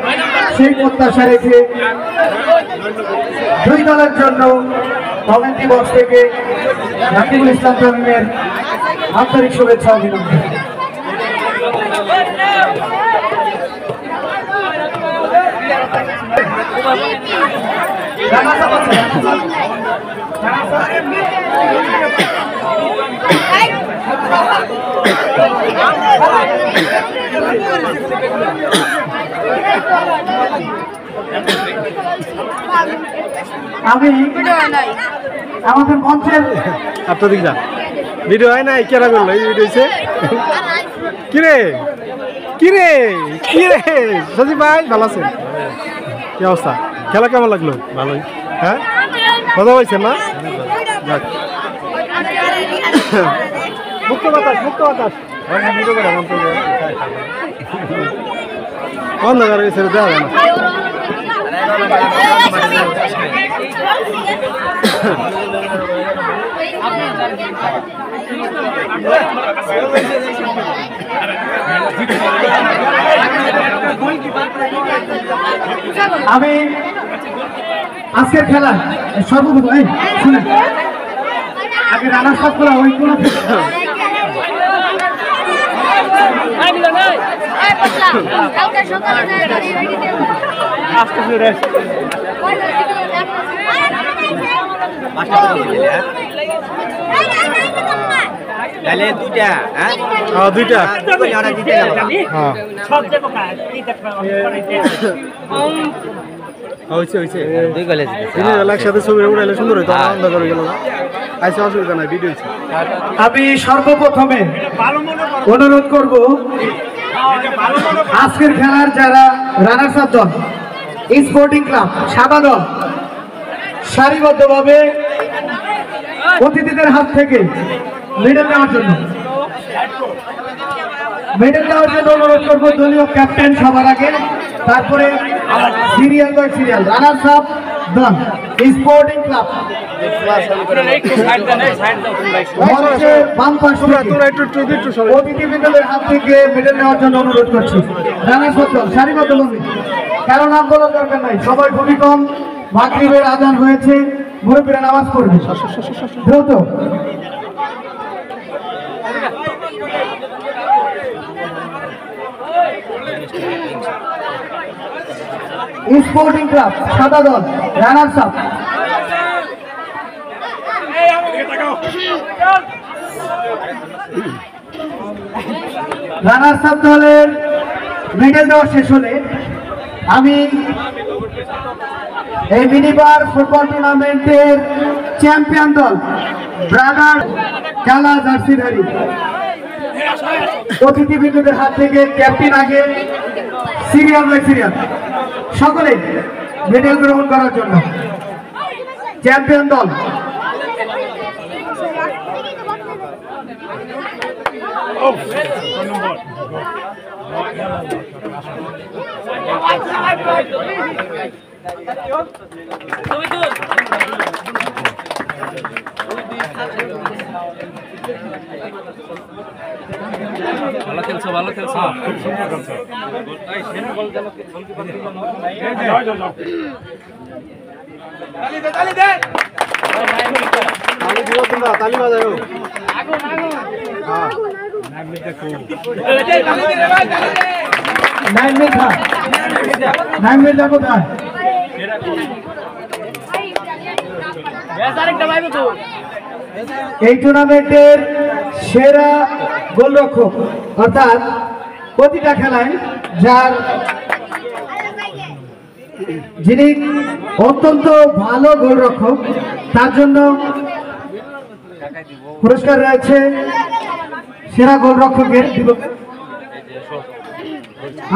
সেই প্রত্যাশা রেখে দুই দলের জন্য কমেন্ট্রি বক্স থেকে রাকিবুল ইসলাম তামিমের আন্তরিক শুভেচ্ছা অভিনন্দন। আমি আমাদের মঞ্চের আপনার দিক যা ভিডিও হয় নাই কেরা করলো এই ভিডিও হয়েছে কিরে কিরে কিরে সজীব ভাই ভালো আছেন কি অবস্থা খেলা কেমন লাগলো ভালোই হ্যাঁ মজা হয়েছে না যাক মুক্ত বাতাস অন্ধকার হয়েছে দেওয়া যায় না আমি আজকের খেলা সর্বপ্রথম শুনে আগে রানার সাপ করা ওই কোন তাহলে দুইটা হ্যাঁ দুইটা দুই গলে একসাথে ছবি উঠাইলে সুন্দর হইতো অন্ধকার হয়ে গেল আইসা অসুবিধা নাই ভিডিও আমি সর্বপ্রথমে অনুরোধ করব আজকের খেলার যারা রানার্স আপ দল স্পোর্টিং ক্লাব সাদা দল সারিবদ্ধভাবে অতিথিদের হাত থেকে মেডেল নেওয়ার জন্য অনুরোধ করবো দলীয় ক্যাপ্টেন সবার আগে, তারপরে serial by serial runners up দল স্পোর্টিং ক্লাব অতিথিবৃন্দদের হাত থেকে মেডেল নেওয়ার জন্য অনুরোধ করছি। রানার্স আপ দল সারিবদ্ধভাবে, কারণ নাম বলার দরকার নাই, সবাই খুবই কম, মাগরিবের আজান হয়েছে, মুরব্বীরা নামাজ পড়বে দ্রুত। স্পোর্টিং ক্লাব সাদা দল রানার্স আপ, রানার্স আপ দলের মেডেল দেওয়া শেষ হলে আমি এই মিনিবার ফুটবল টুর্নামেন্টের চ্যাম্পিয়ন দল ব্রাদার কালা জার্সিধারী অতিথিবৃন্দদের হাত থেকে ক্যাপ্টেন আগে সিরিয়াল বাই সিরিয়াল সকলে মেডেল গ্রহণ করার জন্য চ্যাম্পিয়ন দল ভালো খেলছো ভালো খেলছো তালি বাজাও এই টুর্নামেন্টের সেরা গোলরক্ষক অর্থাৎ প্রতিটা খেলায় যার যিনি অত্যন্ত ভালো গোলরক্ষক তার জন্য পুরস্কার রয়েছে সেরা গোলরক্ষকের।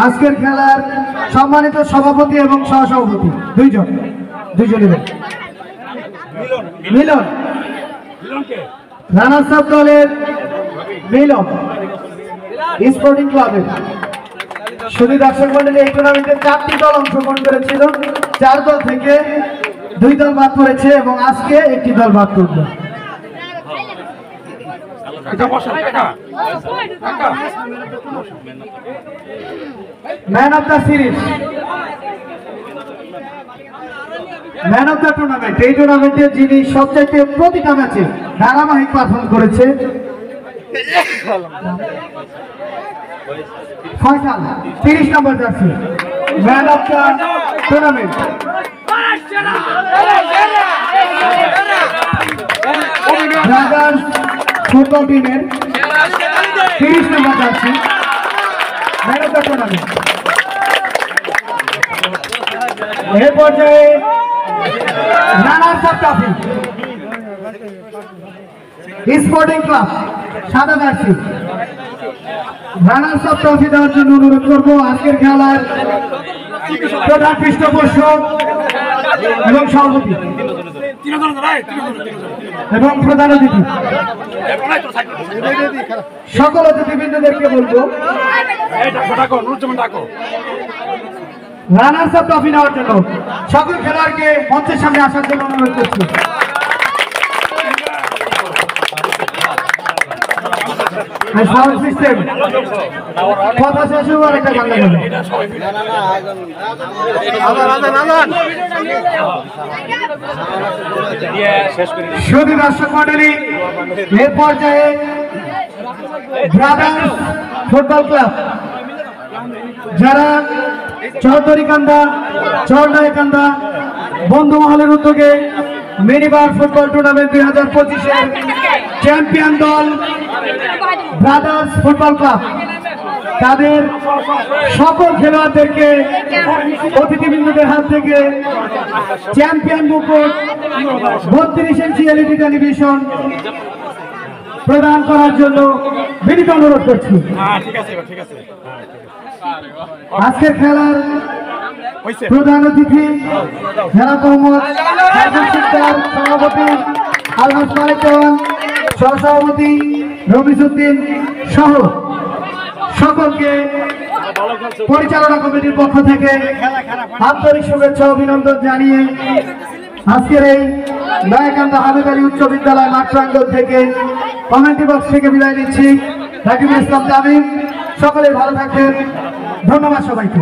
আজকের খেলার সম্মানিত সভাপতি এবং সহসভাপতি দুইজনের মিলন, রানার্স আপ দলের মিলন স্পোর্টিং ক্লাবের। শুধু দর্শক মন্ডলী এই টুর্নামেন্টে 4টি দল অংশগ্রহণ করেছিল। 4 দল থেকে 2 দল বাদ পড়েছে এবং আজকে একটি দল বাদ পড়বে। Man of the series, man of the tournament, এই টুর্নামেন্টে যিনি সবচাইতে প্রতিটা ম্যাচে ধারাবাহিক পারফর্ম করেছে ফয়সাল, 30 নম্বর jersey, man of the tournament. Brothers football টিমের 30 নম্বর jersey, man of the tournament. এই পর্যায়ে runners up trophy, sporting club সাদা জার্সি, রানার্স আপ ট্রফি দেওয়ার জন্য অনুরোধ করব আজকের খেলার প্রধান পৃষ্ঠপোষক এবং সভাপতি এবং প্রধান অতিথি সকল অতিথিবৃন্দদেরকে বলবো রানার্স আপ ট্রফি নেওয়ার জন্য সকল খেলোয়াড়কে মঞ্চের সামনে আসার জন্য অনুরোধ করছি। সাউন্ড সিস্টেম কথা শেষ হওয়ার একটা গান লাগানো। শুধু দর্শক মন্ডলী, এর পর্যায়ে ব্রাদার্স ফুটবল ক্লাব যারা চৌধুরীকান্দা, চরনাইকান্দা বন্ধু মহলের উদ্যোগে মিনিবার ফুটবল টুর্নামেন্ট 2025-এর চ্যাম্পিয়ন দল ব্রাদার্স ফুটবল ক্লাব, তাদের সকল খেলোয়াড়দেরকে অতিথিবৃন্দদের হাত থেকে চ্যাম্পিয়ন মুকুট 32 ইঞ্চি এলইডি টেলিভিশন প্রদান করার জন্য বিনীত অনুরোধ করছি। আজকের খেলার প্রধান অতিথি জনাব মোহাম্মদ হাসান সিকদার, সভাপতি আলহাজ মালিক দেওয়ান, সহসভাপতি রবিজউদ্দিন সহ সকলকে পরিচালনা কমিটির পক্ষ থেকে আন্তরিক শুভেচ্ছা অভিনন্দন জানিয়ে আজকের এই নয়াকান্দা হামিদ আলী উচ্চ বিদ্যালয় মাঠ প্রাঙ্গণ থেকে কমেন্ট্রি বক্স থেকে বিদায় নিচ্ছি। রাকিবুল ইসলাম তামিম, সকলে ভালো থাকবেন, ধন্যবাদ সবাইকে।